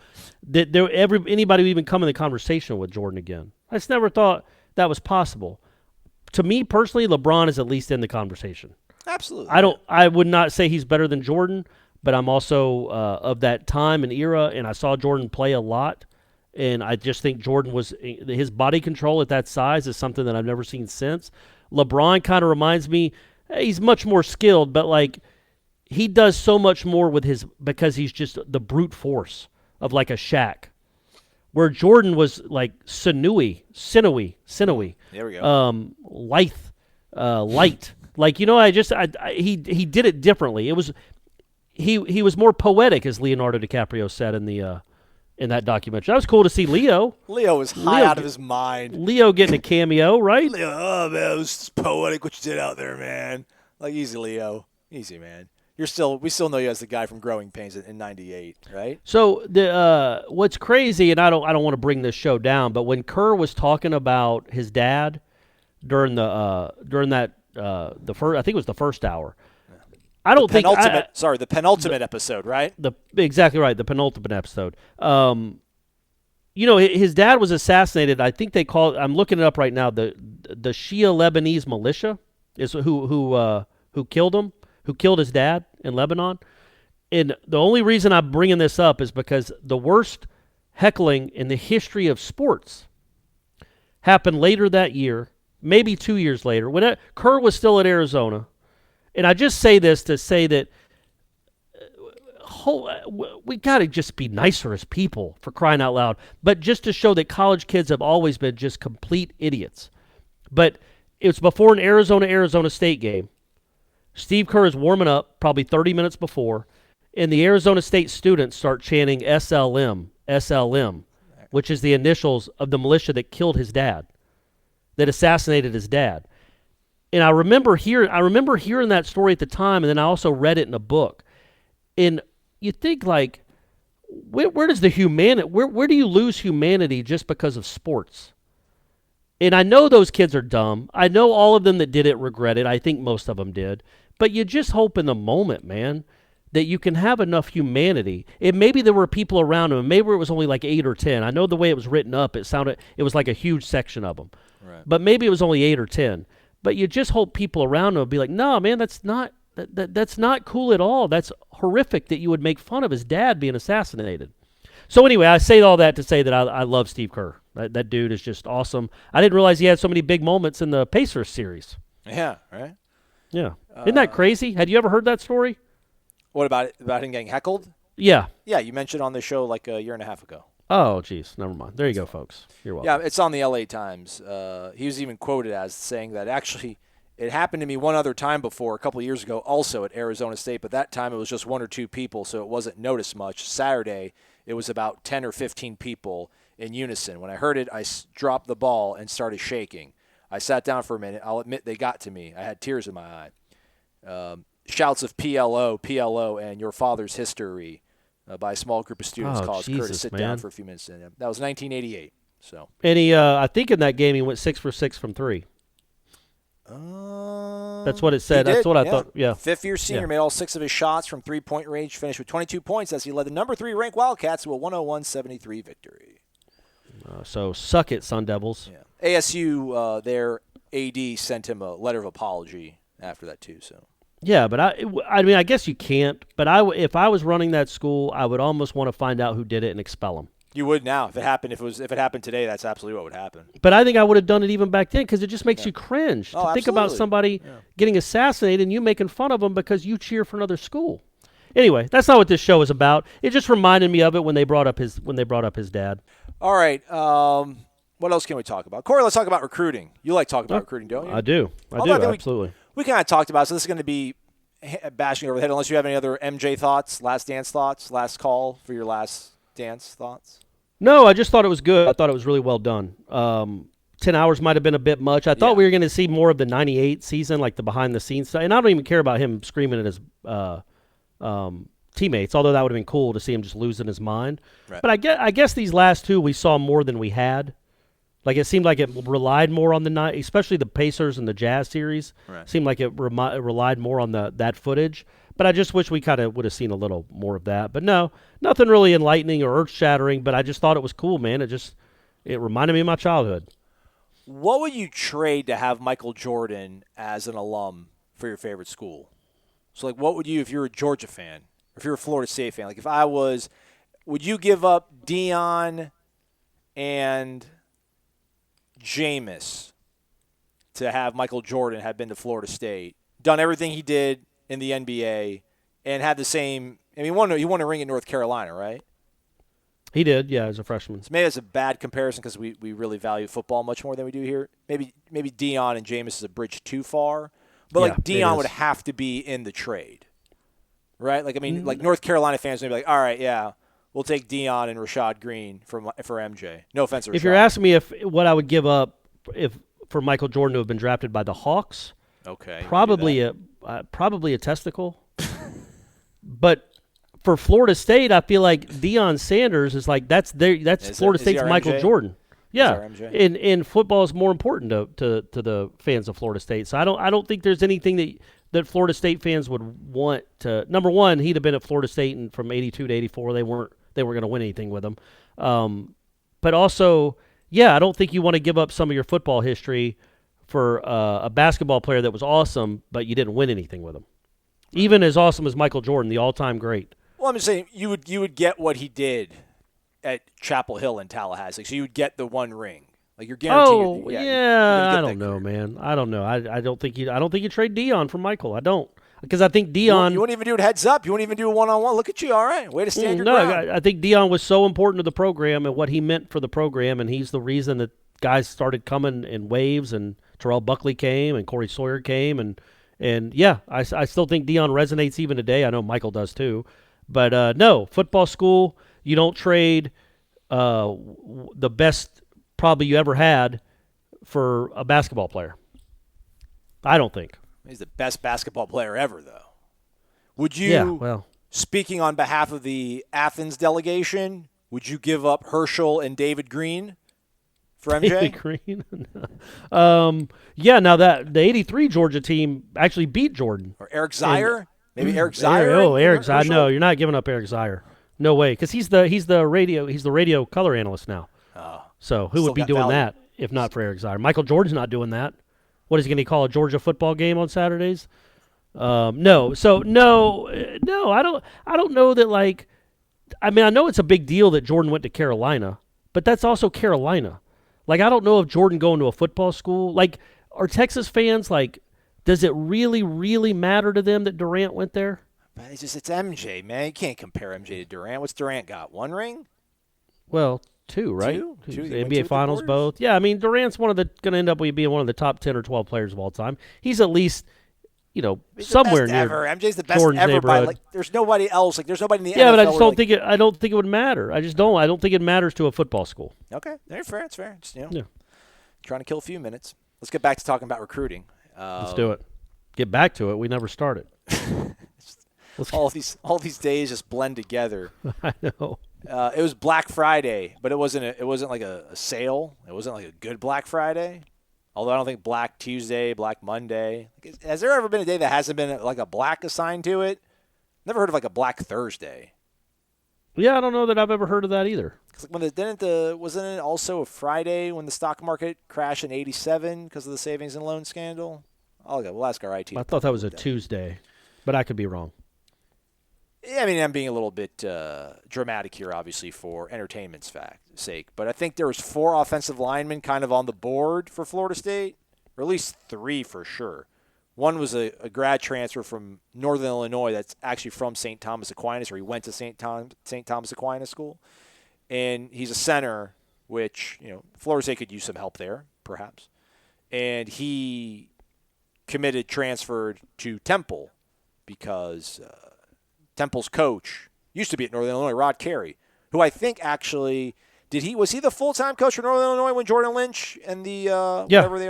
That anybody would even come in the conversation with Jordan again. I just never thought that was possible. To me personally, LeBron is at least in the conversation. Absolutely. I would not say he's better than Jordan, but I'm also of that time and era, and I saw Jordan play a lot. And I just think Jordan his body control at that size is something that I've never seen since. LeBron kind of reminds me, he's much more skilled, but like he does so much more because he's just the brute force of like a Shaq. Where Jordan was like sinewy. There we go. Lithe, light. Like, he did it differently. It was he was more poetic, as Leonardo DiCaprio said in that documentary. That was cool to see Leo. Leo was high out of his mind. Leo getting a cameo, right? Leo, oh, man, it was poetic what you did out there, man. Like, easy, Leo. Easy, man. We still know you as the guy from Growing Pains in '98, right? So what's crazy, and I don't want to bring this show down, but when Kerr was talking about his dad during that I think it was the first hour. The penultimate episode, right? Exactly right, the penultimate episode. His dad was assassinated. I think they call it, I'm looking it up right now, the Shia Lebanese militia is who killed him, who killed his dad in Lebanon. And the only reason I'm bringing this up is because the worst heckling in the history of sports happened later that year, maybe 2 years later, when Kerr was still at Arizona. And I just say this to say that we got to just be nicer as people, for crying out loud. But just to show that college kids have always been just complete idiots. But it was before an Arizona State game. Steve Kerr is warming up probably 30 minutes before, and the Arizona State students start chanting SLM, which is the initials of the militia that killed his dad, that assassinated his dad. And I remember hearing that story at the time, and then I also read it in a book. And you think, like, where does the humanity? Where do you lose humanity just because of sports? And I know those kids are dumb. I know all of them that did it regret it. I think most of them did. But you just hope in the moment, man, that you can have enough humanity. And maybe there were people around them. Maybe it was only like 8 or 10. I know the way it was written up, it was like a huge section of them. Right. But maybe it was only 8 or 10. But you just hope people around them would be like, no, man, that's not cool at all. That's horrific that you would make fun of his dad being assassinated. So anyway, I say all that to say that I love Steve Kerr. That dude is just awesome. I didn't realize he had so many big moments in the Pacers series. Yeah, right? Yeah. Isn't that crazy? Had you ever heard that story? What about him getting heckled? Yeah. Yeah, you mentioned on the show like a year and a half ago. Oh, geez. Never mind. There you go, folks. You're welcome. Yeah, it's on the LA Times. He was even quoted as saying that actually it happened to me one other time before, a couple of years ago, also at Arizona State, but that time it was just 1 or 2 people, so it wasn't noticed much. Saturday, it was about 10 or 15 people in unison. When I heard it, I dropped the ball and started shaking. I sat down for a minute. I'll admit they got to me. I had tears in my eye. Shouts of PLO, and your father's history by a small group of students caused Kerr to sit down for a few minutes. And that was 1988. So. And he, I think in that game he went 6 for 6 from 3. That's what it said. That's what I thought. Yeah. Fifth-year senior made all 6 of his shots from three-point range, finished with 22 points as he led the number 3 ranked Wildcats to a 101-73 victory. So suck it, Sun Devils. Yeah. ASU, their AD sent him a letter of apology after that too. So Yeah, but I mean, I guess you can't. But if I was running that school, I would almost want to find out who did it and expel them. you would now if it happened. If it happened today, that's absolutely what would happen. But I think I would have done it even back then because it just makes you cringe to think about somebody getting assassinated and you making fun of them because you cheer for another school. Anyway, that's not what this show is about. It just reminded me of it when they brought up his dad. All right. What else can we talk about? Corey, let's talk about recruiting. You like talking about recruiting, don't you? I do. Absolutely. We kind of talked about it, so this is going to be bashing over the head unless you have any other MJ thoughts, last dance thoughts, last call for your last dance thoughts. No, I just thought it was good. I thought it was really well done. 10 hours might have been a bit much. I thought we were going to see more of the 98 season, like the behind-the-scenes stuff. And I don't even care about him screaming at his teammates, although that would have been cool to see him just losing his mind. Right. But I guess these last two we saw more than we had. Like, it seemed like it relied more on the night, especially the Pacers and the Jazz series. Right. Seemed like it relied more on that footage. But I just wish we kind of would have seen a little more of that. But no, nothing really enlightening or earth-shattering, but I just thought it was cool, man. It reminded me of my childhood. What would you trade to have Michael Jordan as an alum for your favorite school? So, like, what would you, if you're a Georgia fan, or if you're a Florida State fan, like if I was, would you give up Deion and Jameis to have Michael Jordan have been to Florida State, done everything he did in the NBA, and had the same? I mean, he won a ring in North Carolina, right? He did, yeah, as a freshman. So maybe that's a bad comparison because we really value football much more than we do here. Maybe Deion and Jameis is a bridge too far, but like Deion would have to be in the trade, right? Like, I mean, like North Carolina fans would be like, all right, yeah, we'll take Deion and Rashad Green for MJ. No offense to Rashad. If you're asking me what I would give up for Michael Jordan to have been drafted by the Hawks, probably a testicle. But for Florida State, I feel like Deion Sanders is like that's Florida State's Michael MJ? Jordan. Yeah, and football is more important to the fans of Florida State. So I don't think there's anything that Florida State fans would want to. Number one, he'd have been at Florida State and from '82 to '84. They weren't going to win anything with him. But also, I don't think you want to give up some of your football history for a basketball player that was awesome, but you didn't win anything with him. Even as awesome as Michael Jordan, the all-time great. Well, I'm just saying you would get what he did at Chapel Hill in Tallahassee. So you would get the one ring. Like you're guaranteed. I don't know, man. I don't know. I don't think you trade Deion for Michael. I don't. Because I think Deion. You wouldn't even do it heads up. You wouldn't even do a one-on-one. Look at you. All right. Way to stand your ground. I think Deion was so important to the program and what he meant for the program, and he's the reason that guys started coming in waves, and Terrell Buckley came, and Corey Sawyer came, and I still think Deion resonates even today. I know Michael does too. But no, football school, you don't trade the best probably you ever had for a basketball player. I don't think. He's the best basketball player ever, though. Would you, speaking on behalf of the Athens delegation, would you give up Herschel and David Green for MJ? David Green? Now that the 83 Georgia team actually beat Jordan. Or Eric Zier? Maybe Eric Zier? Eric Zier. No, you're not giving up Eric Zier. No way, because he's the radio color analyst now. Oh, so who would be doing that if not for Eric Zier? Michael Jordan's not doing that. What is he going to call a Georgia football game on Saturdays? No. So no. I don't know that. Like, I mean, I know it's a big deal that Jordan went to Carolina, but that's also Carolina. Like, I don't know if Jordan going to a football school. Like, are Texas fans like? Does it really, really matter to them that Durant went there? It's MJ, man. You can't compare MJ to Durant. What's Durant got? One ring? Well, two, right? Two. The NBA Finals, both. Yeah, I mean, Durant's going to end up being one of the top 10 or 12 players of all time. He's at least, somewhere near MJ's the best Jordan's ever. Neighborhood. There's nobody else. Like, there's nobody in the NFL. Yeah, but I just don't think it. I don't think it would matter. I just don't. I don't think it matters to a football school. Okay, that's fair. It's fair. Just, trying to kill a few minutes. Let's get back to talking about recruiting. Let's do it. Get back to it. We never started. all these days just blend together. I know. It was Black Friday, but it wasn't like a sale. It wasn't like a good Black Friday. Although I don't think Black Tuesday, Black Monday. Has there ever been a day that hasn't been like a black assigned to it? Never heard of like a Black Thursday. Yeah, I don't know that I've ever heard of that either. Wasn't it also a Friday when the stock market crashed in '87 because of the savings and loan scandal? We'll ask our IT. I thought that was a Tuesday, but I could be wrong. Yeah, I mean, I'm being a little bit dramatic here, obviously, for entertainment's sake. But I think there was 4 offensive linemen kind of on the board for Florida State, or at least 3 for sure. One was a grad transfer from Northern Illinois that's actually from St. Thomas Aquinas, or he went to St. Thomas Aquinas school. And he's a center, which, Florida State could use some help there, perhaps. And he transferred to Temple because Temple's coach used to be at Northern Illinois, Rod Carey, who I think actually was he the full-time coach for Northern Illinois when Jordan Lynch and the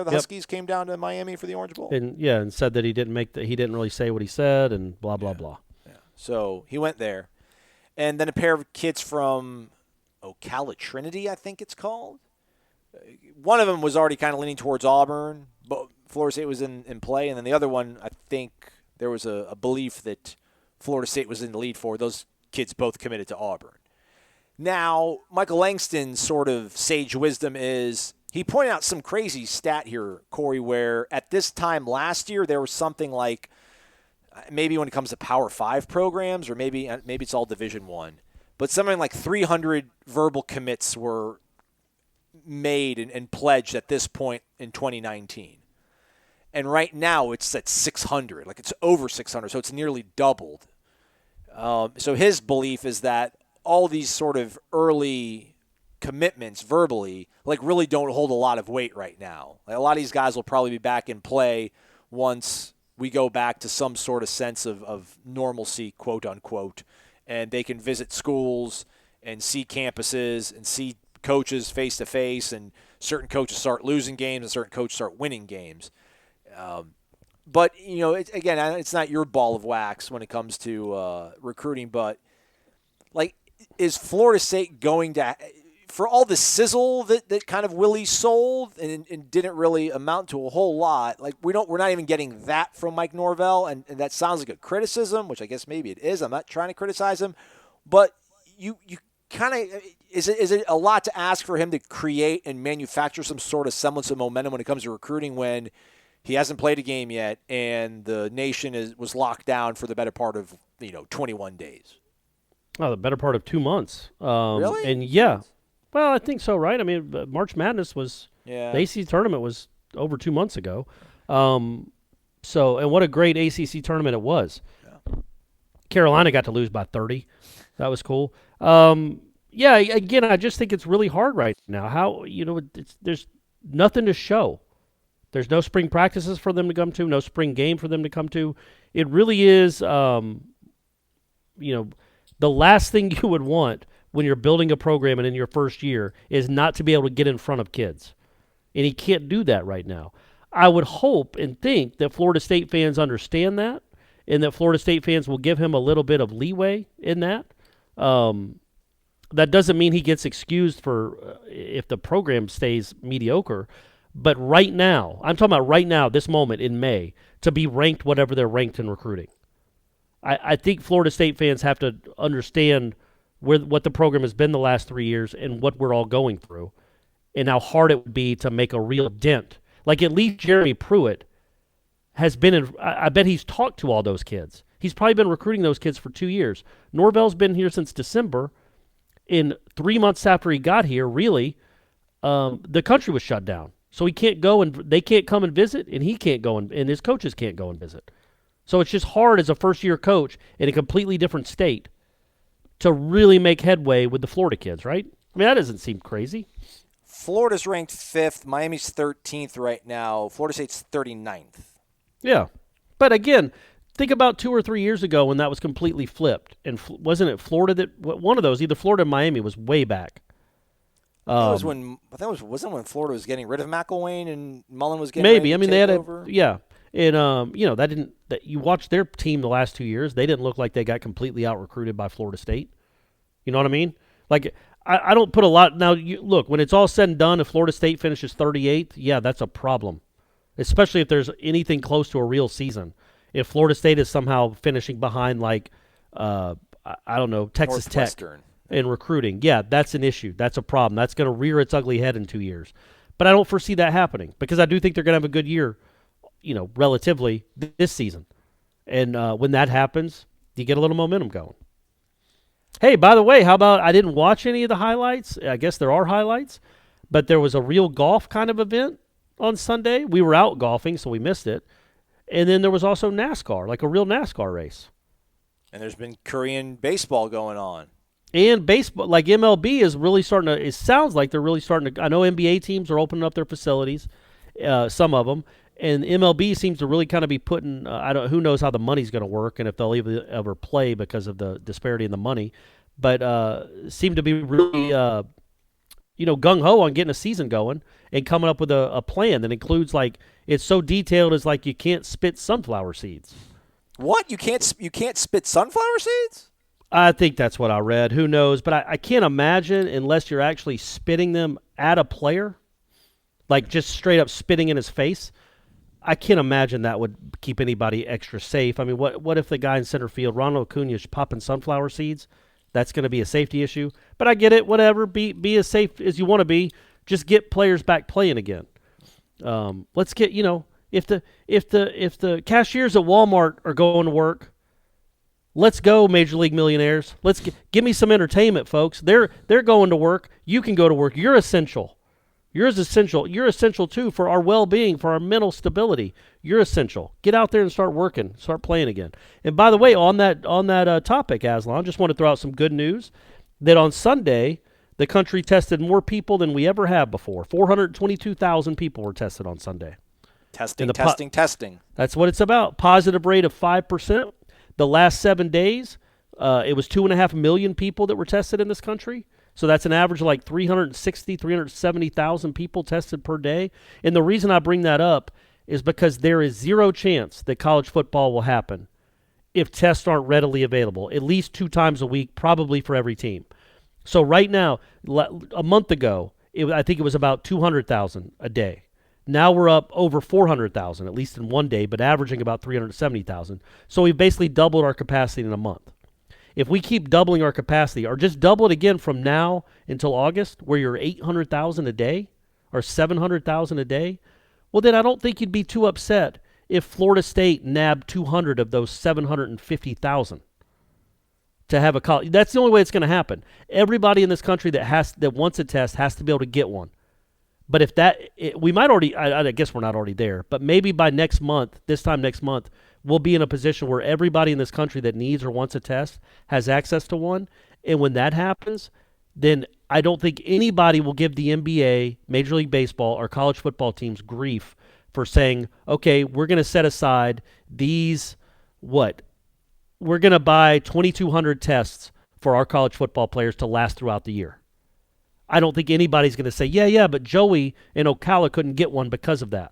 Huskies came down to Miami for the Orange Bowl? And said that he didn't really say what he said and blah blah blah. Yeah. So he went there, and then a pair of kids from Ocala Trinity, I think it's called. One of them was already kind of leaning towards Auburn, but Florida State was in play, and then the other one, I think there was a belief that Florida State was in the lead for. Those kids both committed to Auburn. Now, Michael Langston's sort of sage wisdom is he pointed out some crazy stat here, Corey, where at this time last year there was something like, maybe when it comes to Power 5 programs, or maybe it's all Division I, but something like 300 verbal commits were made and pledged at this point in 2019. And right now it's at 600, like it's over 600, so it's nearly doubled. So his belief is that all these sort of early commitments verbally, really don't hold a lot of weight right now. A lot of these guys will probably be back in play once we go back to some sort of sense of normalcy, quote unquote, and they can visit schools and see campuses and see coaches face to face, and certain coaches start losing games and certain coaches start winning games. But, it's not your ball of wax when it comes to recruiting, but, is Florida State going to, for all the sizzle that kind of Willie sold and didn't really amount to a whole lot, we're not even getting that from Mike Norvell, and that sounds like a criticism, which I guess maybe it is. I'm not trying to criticize him, but you kind of, is it a lot to ask for him to create and manufacture some sort of semblance of momentum when it comes to recruiting when he hasn't played a game yet, and the nation was locked down for the better part of 21 days. Oh, the better part of 2 months. Really? And yeah, well, I think so, right? I mean, March Madness the ACC tournament was over 2 months ago. And what a great ACC tournament it was. Yeah. Carolina got to lose by 30. That was cool. Again, I just think it's really hard right now. How there's nothing to show. There's no spring practices for them to come to, no spring game for them to come to. It really is, the last thing you would want when you're building a program and in your first year is not to be able to get in front of kids. And he can't do that right now. I would hope and think that Florida State fans understand that, and that Florida State fans will give him a little bit of leeway in that. That doesn't mean he gets excused for if the program stays mediocre. But right now, I'm talking about right now, this moment in May, to be ranked whatever they're ranked in recruiting. I think Florida State fans have to understand what the program has been the last 3 years and what we're all going through, and how hard it would be to make a real dent. At least Jeremy Pruitt has been in. I bet he's talked to all those kids. He's probably been recruiting those kids for 2 years. Norvell's been here since December. In 3 months after he got here, really, the country was shut down. So he can't go, and they can't come and visit, and he can't go, and his coaches can't go and visit. So it's just hard as a first-year coach in a completely different state to really make headway with the Florida kids, right? I mean, that doesn't seem crazy. Florida's ranked 5th. Miami's 13th right now. Florida State's 39th. Yeah. But again, think about 2 or 3 years ago when that was completely flipped. And wasn't it Florida that – one of those, either Florida or Miami, was way back. Wasn't when Florida was getting rid of McElwain and Mullen was getting maybe. Ready I mean, to they had over. Yeah. And, you watched their team the last 2 years. They didn't look like they got completely out-recruited by Florida State. You know what I mean? I don't put a lot – now, look, when it's all said and done, if Florida State finishes 38th, yeah, that's a problem, especially if there's anything close to a real season. If Florida State is somehow finishing behind, Texas Tech in recruiting, yeah, that's an issue. That's a problem. That's going to rear its ugly head in 2 years. But I don't foresee that happening because I do think they're going to have a good year, relatively this season. And when that happens, you get a little momentum going. Hey, by the way, how about I didn't watch any of the highlights? I guess there are highlights, but there was a real golf kind of event on Sunday. We were out golfing, so we missed it. And then there was also NASCAR, like a real NASCAR race. And there's been Korean baseball going on. And baseball, like MLB is really starting to, it sounds like they're really starting to, I know NBA teams are opening up their facilities, some of them, and MLB seems to really kind of be putting, who knows how the money's going to work and if they'll ever play because of the disparity in the money, but seem to be really, gung-ho on getting a season going and coming up with a plan that includes, like, it's so detailed as, like, you can't spit sunflower seeds. What? You can't spit sunflower seeds? I think that's what I read. Who knows? But I can't imagine unless you're actually spitting them at a player, like just straight up spitting in his face. I can't imagine that would keep anybody extra safe. I mean, what if the guy in center field, Ronald Acuna, is popping sunflower seeds? That's going to be a safety issue. But I get it. Whatever. Be as safe as you want to be. Just get players back playing again. Let's get, if the cashiers at Walmart are going to work, let's go, Major League Millionaires. Give me some entertainment, folks. They're going to work. You can go to work. You're essential. You're essential. You're essential too for our well-being, for our mental stability. You're essential. Get out there and start working. Start playing again. And by the way, on that topic, Aslan, just want to throw out some good news that on Sunday the country tested more people than we ever have before. 422,000 people were tested on Sunday. Testing. That's what it's about. Positive rate of 5%. The last 7 days, it was 2.5 million people that were tested in this country. So that's an average of like 370,000 people tested per day. And the reason I bring that up is because there is zero chance that college football will happen if tests aren't readily available, at least 2 times a week, probably for every team. So right now, a month ago, I think it was about 200,000 a day. Now we're up over 400,000, at least in one day, but averaging about 370,000. So we've basically doubled our capacity in a month. If we keep doubling our capacity, or just double it again from now until August, where you're 800,000 a day or 700,000 a day, well, then I don't think you'd be too upset if Florida State nabbed 200 of those 750,000 to have a college. That's the only way it's going to happen. Everybody in this country that wants a test has to be able to get one. But if we might already, I guess we're not already there, but maybe by next month, this time next month, we'll be in a position where everybody in this country that needs or wants a test has access to one. And when that happens, then I don't think anybody will give the NBA, Major League Baseball, or college football teams grief for saying, okay, we're going to set aside these, we're going to buy 2,200 tests for our college football players to last throughout the year. I don't think anybody's going to say, yeah, but Joey and Ocala couldn't get one because of that.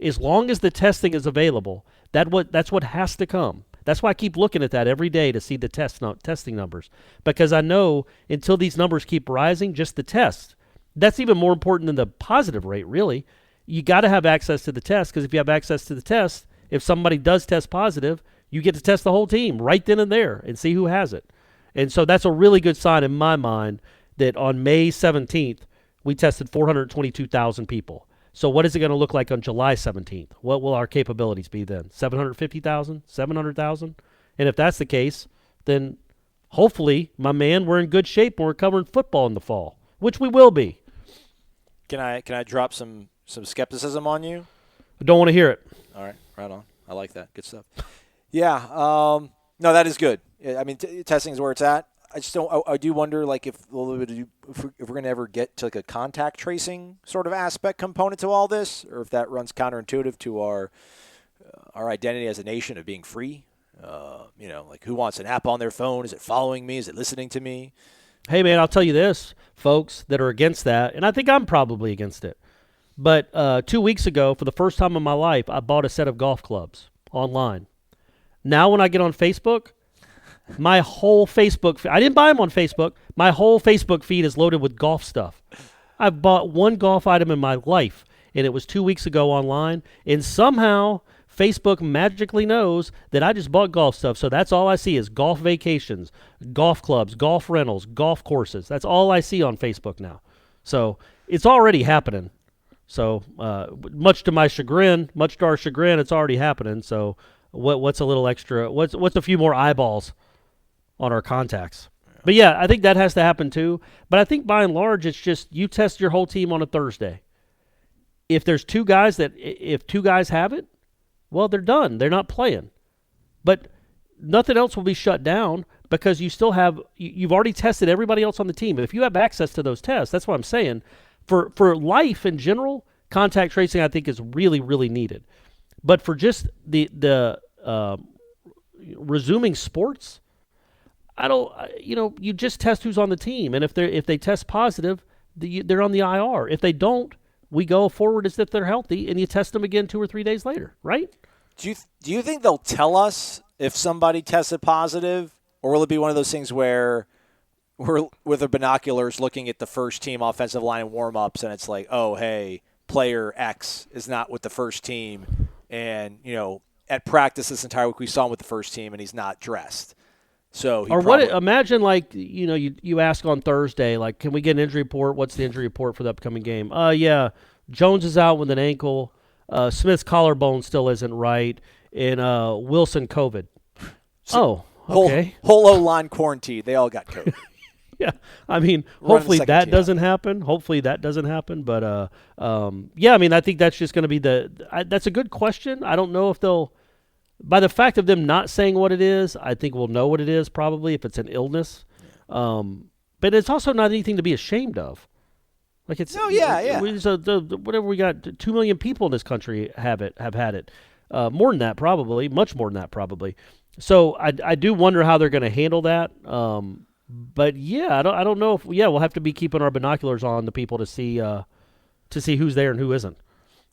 As long as the testing is available, that's what has to come. That's why I keep looking at that every day to see the testing numbers. Because I know until these numbers keep rising, just the test, that's even more important than the positive rate, really. You got to have access to the test, because if you have access to the test, if somebody does test positive, you get to test the whole team right then and there and see who has it. And so that's a really good sign in my mind that on May 17th, we tested 422,000 people. So what is it going to look like on July 17th? What will our capabilities be then? 750,000? 700,000? And if that's the case, then hopefully, my man, we're in good shape when we're covering football in the fall, which we will be. Can I drop some skepticism on you? I don't want to hear it. All right, right on. I like that. Good stuff. Yeah, no, that is good. I mean, testing is where it's at. I do wonder, like, if we're going to ever get to like a contact tracing sort of aspect component to all this, or if that runs counterintuitive to our identity as a nation of being free. Like, who wants an app on their phone? Is it following me? Is it listening to me? Hey, man, I'll tell you this, folks that are against that, and I think I'm probably against it. But 2 weeks ago, for the first time in my life, I bought a set of golf clubs online. Now when I get on Facebook, my whole Facebook feed, I didn't buy them on Facebook. My whole Facebook feed is loaded with golf stuff. I've bought one golf item in my life, and it was 2 weeks ago online. And somehow Facebook magically knows that I just bought golf stuff. So that's all I see is golf vacations, golf clubs, golf rentals, golf courses. That's all I see on Facebook now. So it's already happening. So much to our chagrin, it's already happening. So what's a little extra? What's a few more eyeballs on our contacts? But yeah, I think that has to happen too. But I think by and large, it's just you test your whole team on a Thursday. If there's if two guys have it, well, they're done. They're not playing. But nothing else will be shut down because you've already tested everybody else on the team. If you have access to those tests, that's what I'm saying. For life in general, contact tracing I think is really, really needed. But for just the resuming sports, you just test who's on the team, and if they test positive, they're on the IR. If they don't, we go forward as if they're healthy, and you test them again 2 or 3 days later, right? Do you think they'll tell us if somebody tested positive, or will it be one of those things where we're with the binoculars looking at the first team offensive line and warm-ups, and it's like, oh, hey, player X is not with the first team, and at practice this entire week we saw him with the first team, and he's not dressed. So imagine you ask on Thursday, like, can we get an injury report? What's the injury report for the upcoming game? Yeah, Jones is out with an ankle. Smith's collarbone still isn't right, and Wilson COVID. Okay. Whole O-line quarantine. They all got COVID. Yeah, I mean, hopefully that doesn't happen. But yeah, I mean, I think that's just going to be that's a good question. I don't know if they'll. By the fact of them not saying what it is, I think we'll know what it is probably if it's an illness. But it's also not anything to be ashamed of. Like it's whatever we got, 2 million people in this country have had it. More than that probably, much more than that probably. So I do wonder how they're going to handle that. But yeah, I don't know if we'll have to be keeping our binoculars on the people to see who's there and who isn't.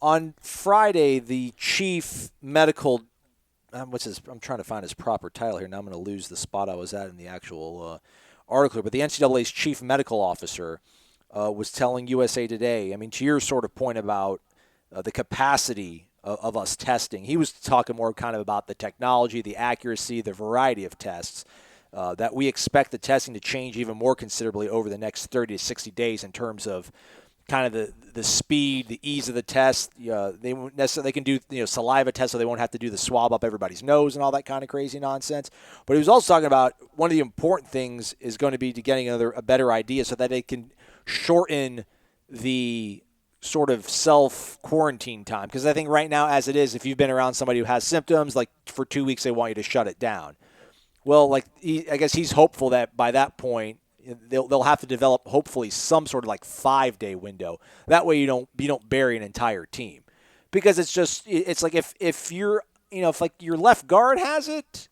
On Friday, the chief medical. I'm trying to find his proper title here. Now I'm going to lose the spot I was at in the actual article. But the NCAA's chief medical officer was telling USA Today, I mean, to your sort of point about the capacity of us testing, he was talking more kind of about the technology, the accuracy, the variety of tests, that we expect the testing to change even more considerably over the next 30 to 60 days in terms of kind of the speed, the ease of the test. They can do saliva tests, so they won't have to do the swab up everybody's nose and all that kind of crazy nonsense. But he was also talking about one of the important things is going to be to getting a better idea so that they can shorten the sort of self-quarantine time. Because I think right now, as it is, if you've been around somebody who has symptoms, like for 2 weeks they want you to shut it down. Well, I guess he's hopeful that by that point, they'll have to develop hopefully some sort of 5-day window. That way you don't bury an entire team, because it's like if you're if your left guard has it,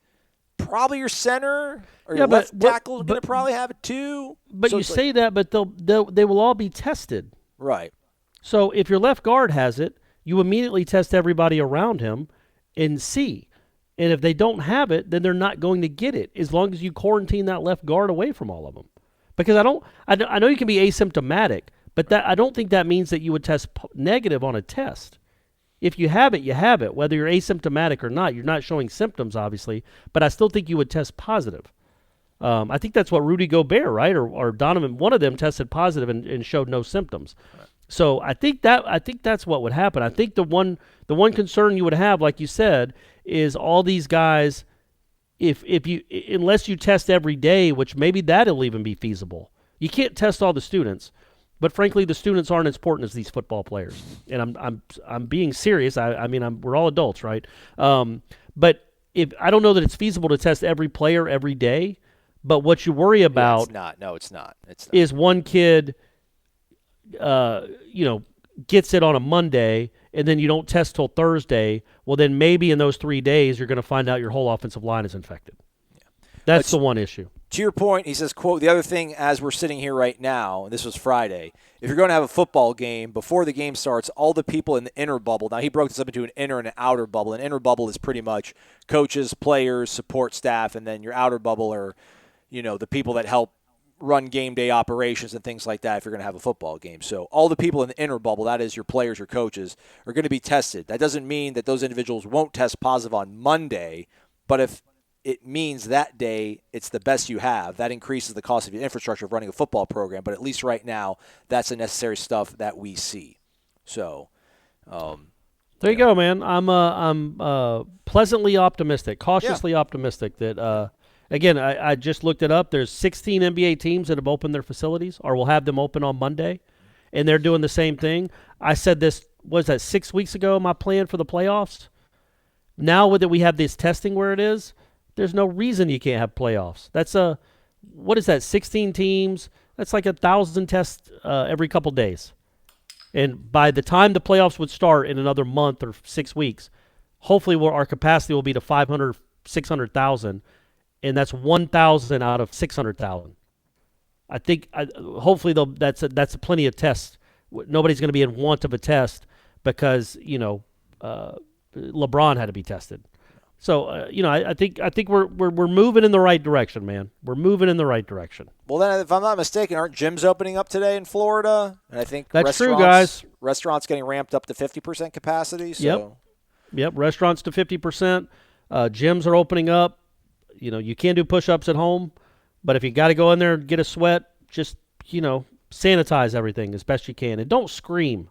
probably your center or your left tackle is going to probably have it too. But so you say that, but they will all be tested, right? So if your left guard has it, you immediately test everybody around him and see. And if they don't have it, then they're not going to get it as long as you quarantine that left guard away from all of them. Because I know you can be asymptomatic, but I don't think that means that you would test negative on a test. If you have it, you have it, whether you're asymptomatic or not. You're not showing symptoms, obviously, but I still think you would test positive. I think that's what Rudy Gobert, right, or Donovan, one of them tested positive and showed no symptoms. Right. So I think that's what would happen. I think the one concern you would have, like you said, is all these guys. Unless you test every day, which maybe that'll even be feasible. You can't test all the students, but frankly, the students aren't as important as these football players. And I'm being serious. We're all adults, right? But if I don't know that it's feasible to test every player every day, but what you worry about, it's not. No, it's not. Is one kid, gets it on a Monday, and then you don't test till Thursday, well, then maybe in those 3 days you're going to find out your whole offensive line is infected. Yeah. That's the one issue. To your point, he says, quote, the other thing as we're sitting here right now, and this was Friday, if you're going to have a football game, before the game starts, all the people in the inner bubble, now he broke this up into an inner and an outer bubble. An inner bubble is pretty much coaches, players, support staff, and then your outer bubble are, the people that help run game day operations and things like that if you're going to have a football game. So all the people in the inner bubble, that is your players, your coaches, are going to be tested. That doesn't mean that those individuals won't test positive on Monday, but if it means that day it's the best you have, that increases the cost of your infrastructure of running a football program. But at least right now, that's the necessary stuff that we see. So, there you go, man. I'm pleasantly optimistic, cautiously optimistic that. Again, I just looked it up. There's 16 NBA teams that have opened their facilities or will have them open on Monday, and they're doing the same thing. I said this, was that 6 weeks ago, my plan for the playoffs? Now that we have this testing where it is, there's no reason you can't have playoffs. That's what is that, 16 teams? That's like 1,000 tests every couple days. And by the time the playoffs would start in another month or 6 weeks, hopefully our capacity will be to 500, 600,000. And that's 1,000 out of 600,000. I think hopefully that's plenty of tests. Nobody's going to be in want of a test because LeBron had to be tested. So I think we're moving in the right direction, man. We're moving in the right direction. Well, then, if I'm not mistaken, aren't gyms opening up today in Florida? And I think that's true, guys. Restaurants getting ramped up to 50% capacity. So. Yep. Restaurants to 50%. Gyms are opening up. You can't do push-ups at home, but if you got to go in there and get a sweat, just, sanitize everything as best you can. And don't scream.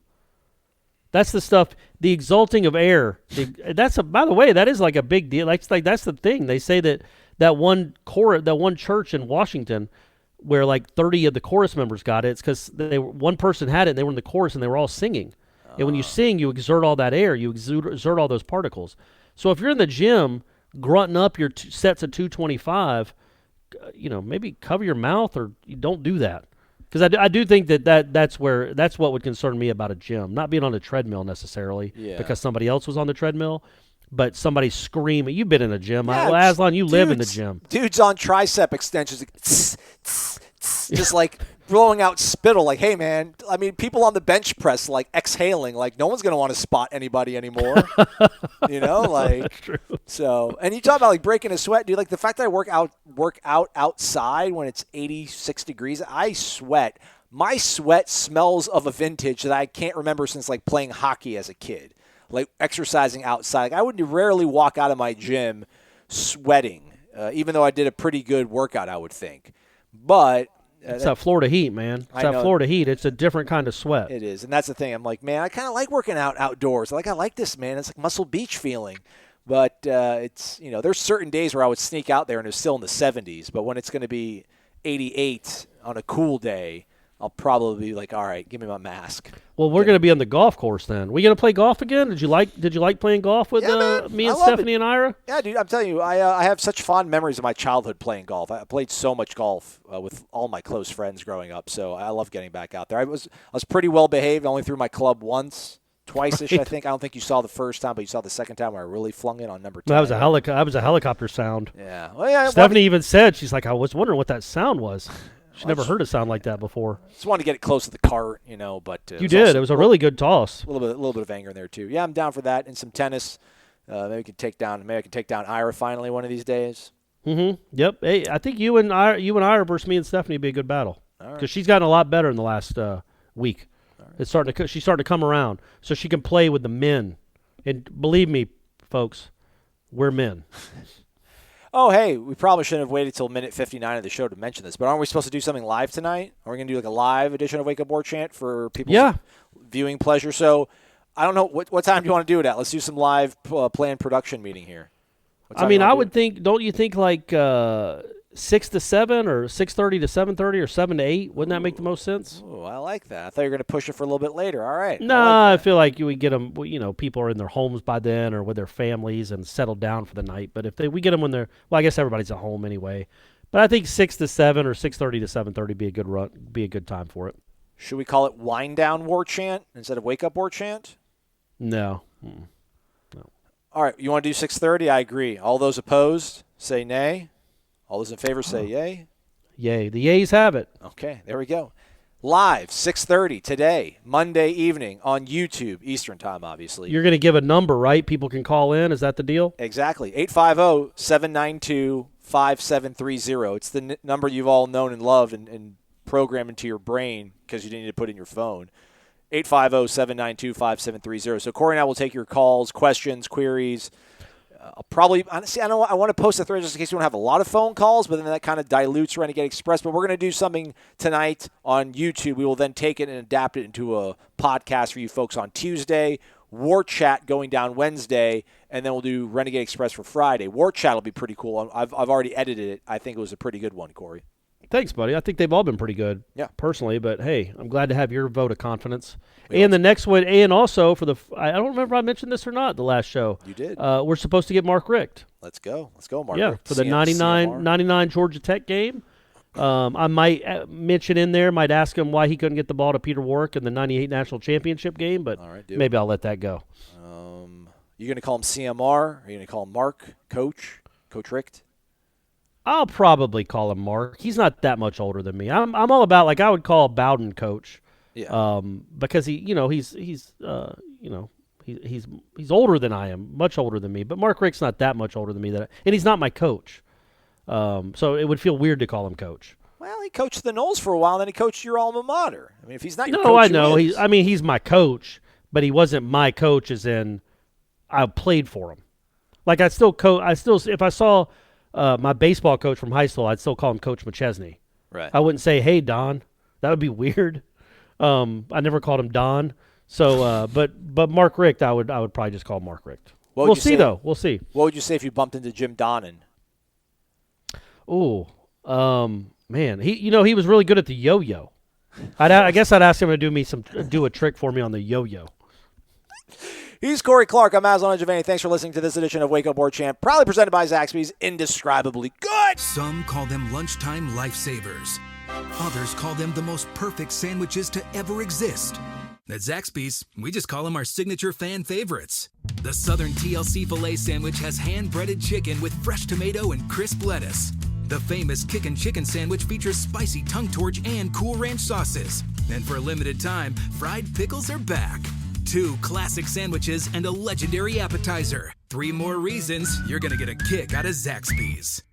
That's the stuff, the exalting of air. By the way, that is like a big deal. That's the thing. They say that one church in Washington where like 30 of the chorus members got it, it's because one person had it and they were in the chorus and they were all singing. And when you sing, you exert all that air. You exert all those particles. So if you're in the gym grunting up your sets at 225, maybe cover your mouth or you don't do that. Because I do think that's what would concern me about a gym, not being on a treadmill necessarily, because somebody else was on the treadmill, but somebody screaming. You've been in a gym, Aslan. You live in the gym. Dudes on tricep extensions, just like blowing out spittle. Like, hey man, I mean, people on the bench press like exhaling. Like, no one's gonna want to spot anybody anymore. That's true. So, and you talk about like breaking a sweat, dude. Like the fact that I work out outside when it's 86 degrees, I sweat. My sweat smells of a vintage that I can't remember since like playing hockey as a kid, like exercising outside. Like, I would rarely walk out of my gym sweating, even though I did a pretty good workout, I would think. But it's that Florida heat, man. It's that Florida heat. It's a different kind of sweat. It is, and that's the thing. I'm like, man, I kind of like working out outdoors. I like this, man. It's like Muscle Beach feeling. But it's, there's certain days where I would sneak out there and it's still in the 70s. But when it's going to be 88 on a cool day, I'll probably be like, all right, give me my mask. Well, we're going to be on the golf course then. We going to play golf again? Did you like playing golf with me and Stephanie and Ira? Yeah, dude. I'm telling you, I have such fond memories of my childhood playing golf. I played so much golf with all my close friends growing up. So I love getting back out there. I was pretty well behaved. I only threw my club twice-ish, right. I think. I don't think you saw the first time, but you saw the second time where I really flung it on number 10. That was a helicopter sound. Yeah. Well, yeah. Stephanie even said, she's like, I was wondering what that sound was. She never heard a sound like that before. Just wanted to get it close to the cart, but you did. It was a really good toss. A little bit of anger in there too. Yeah, I'm down for that and some tennis. Maybe I can take down Ira finally one of these days. Mm-hmm. Yep. Hey, I think you and Ira versus me and Stephanie would be a good battle because she's gotten a lot better in the last week. Right. She's starting to come around, so she can play with the men. And believe me, folks, we're men. Oh, hey, we probably shouldn't have waited till minute 59 of the show to mention this, but aren't we supposed to do something live tonight? Are we going to do like a live edition of Wake Up Warchant for people's viewing pleasure? So I don't know. What time do you want to do it at? Let's do some live planned production meeting here. I would think, don't you think like 6 to 7 or 6:30 to 7:30 or 7 to 8? Wouldn't that make the most sense? Oh, I like that. I thought you were going to push it for a little bit later. All right. No, I feel like we get them, people are in their homes by then or with their families and settled down for the night. But if we get them when they're, I guess everybody's at home anyway. But I think 6 to 7 or 6:30 to 7:30 be a good time for it. Should we call it Wind Down Warchant instead of Wake Up Warchant? No. No. All right. You want to do 6:30? I agree. All those opposed, say nay. All those in favor say yay. Yay. The yays have it. Okay, there we go. Live, 6:30 today, Monday evening on YouTube, Eastern Time, obviously. You're going to give a number, right? People can call in. Is that the deal? Exactly. 850-792-5730. It's the number you've all known and loved and programmed into your brain because you didn't need to put it in your phone. 850-792-5730. So Corey and I will take your calls, questions, queries. I'll probably, honestly, I want to post a thread just in case we don't have a lot of phone calls, but then that kind of dilutes Renegade Express. But we're going to do something tonight on YouTube. We will then take it and adapt it into a podcast for you folks on Tuesday. War Chat going down Wednesday, and then we'll do Renegade Express for Friday. War Chat will be pretty cool. I've already edited it. I think it was a pretty good one, Corey. Thanks, buddy. I think they've all been pretty good, personally. But, hey, I'm glad to have your vote of confidence. And the next one, and also for I don't remember if I mentioned this or not the last show. You did. We're supposed to get Mark Richt. Let's go, Mark. Yeah, Richt. for the 99 Georgia Tech game. I might mention in there, might ask him why he couldn't get the ball to Peter Warwick in the 98 National Championship game, but maybe I'll let that go. You going to call him CMR? Are you going to call him Mark, Coach Richt? I'll probably call him Mark. He's not that much older than me. I'm all about, like, I would call Bowden Coach. Yeah. Because he's older than I am, much older than me. But Mark Richt's not that much older than me, and he's not my coach. So it would feel weird to call him coach. Well, he coached the Knowles for a while, and then he coached your alma mater. I mean, if he's not your coach, no, I know. He's my coach, but he wasn't my coach as in I played for him. Like, I still if I saw my baseball coach from high school, I'd still call him Coach McChesney. Right. I wouldn't say, "Hey, Don." That would be weird. I never called him Don. So, but Mark Richt, I would probably just call Mark Richt. We'll see, though. We'll see. What would you say if you bumped into Jim Donnan? Oh, man, he was really good at the yo-yo. I guess I'd ask him to do a trick for me on the yo-yo. He's Corey Clark. I'm Aslan Giovanni. Thanks for listening to this edition of Wake Up Warchant, proudly presented by Zaxby's. Indescribably good. Some call them lunchtime lifesavers. Others call them the most perfect sandwiches to ever exist. At Zaxby's, we just call them our signature fan favorites. The Southern TLC Filet Sandwich has hand-breaded chicken with fresh tomato and crisp lettuce. The famous Kickin' Chicken Sandwich features spicy tongue torch and Cool Ranch sauces. And for a limited time, fried pickles are back. 2 classic sandwiches and a legendary appetizer. 3 more reasons you're going to get a kick out of Zaxby's.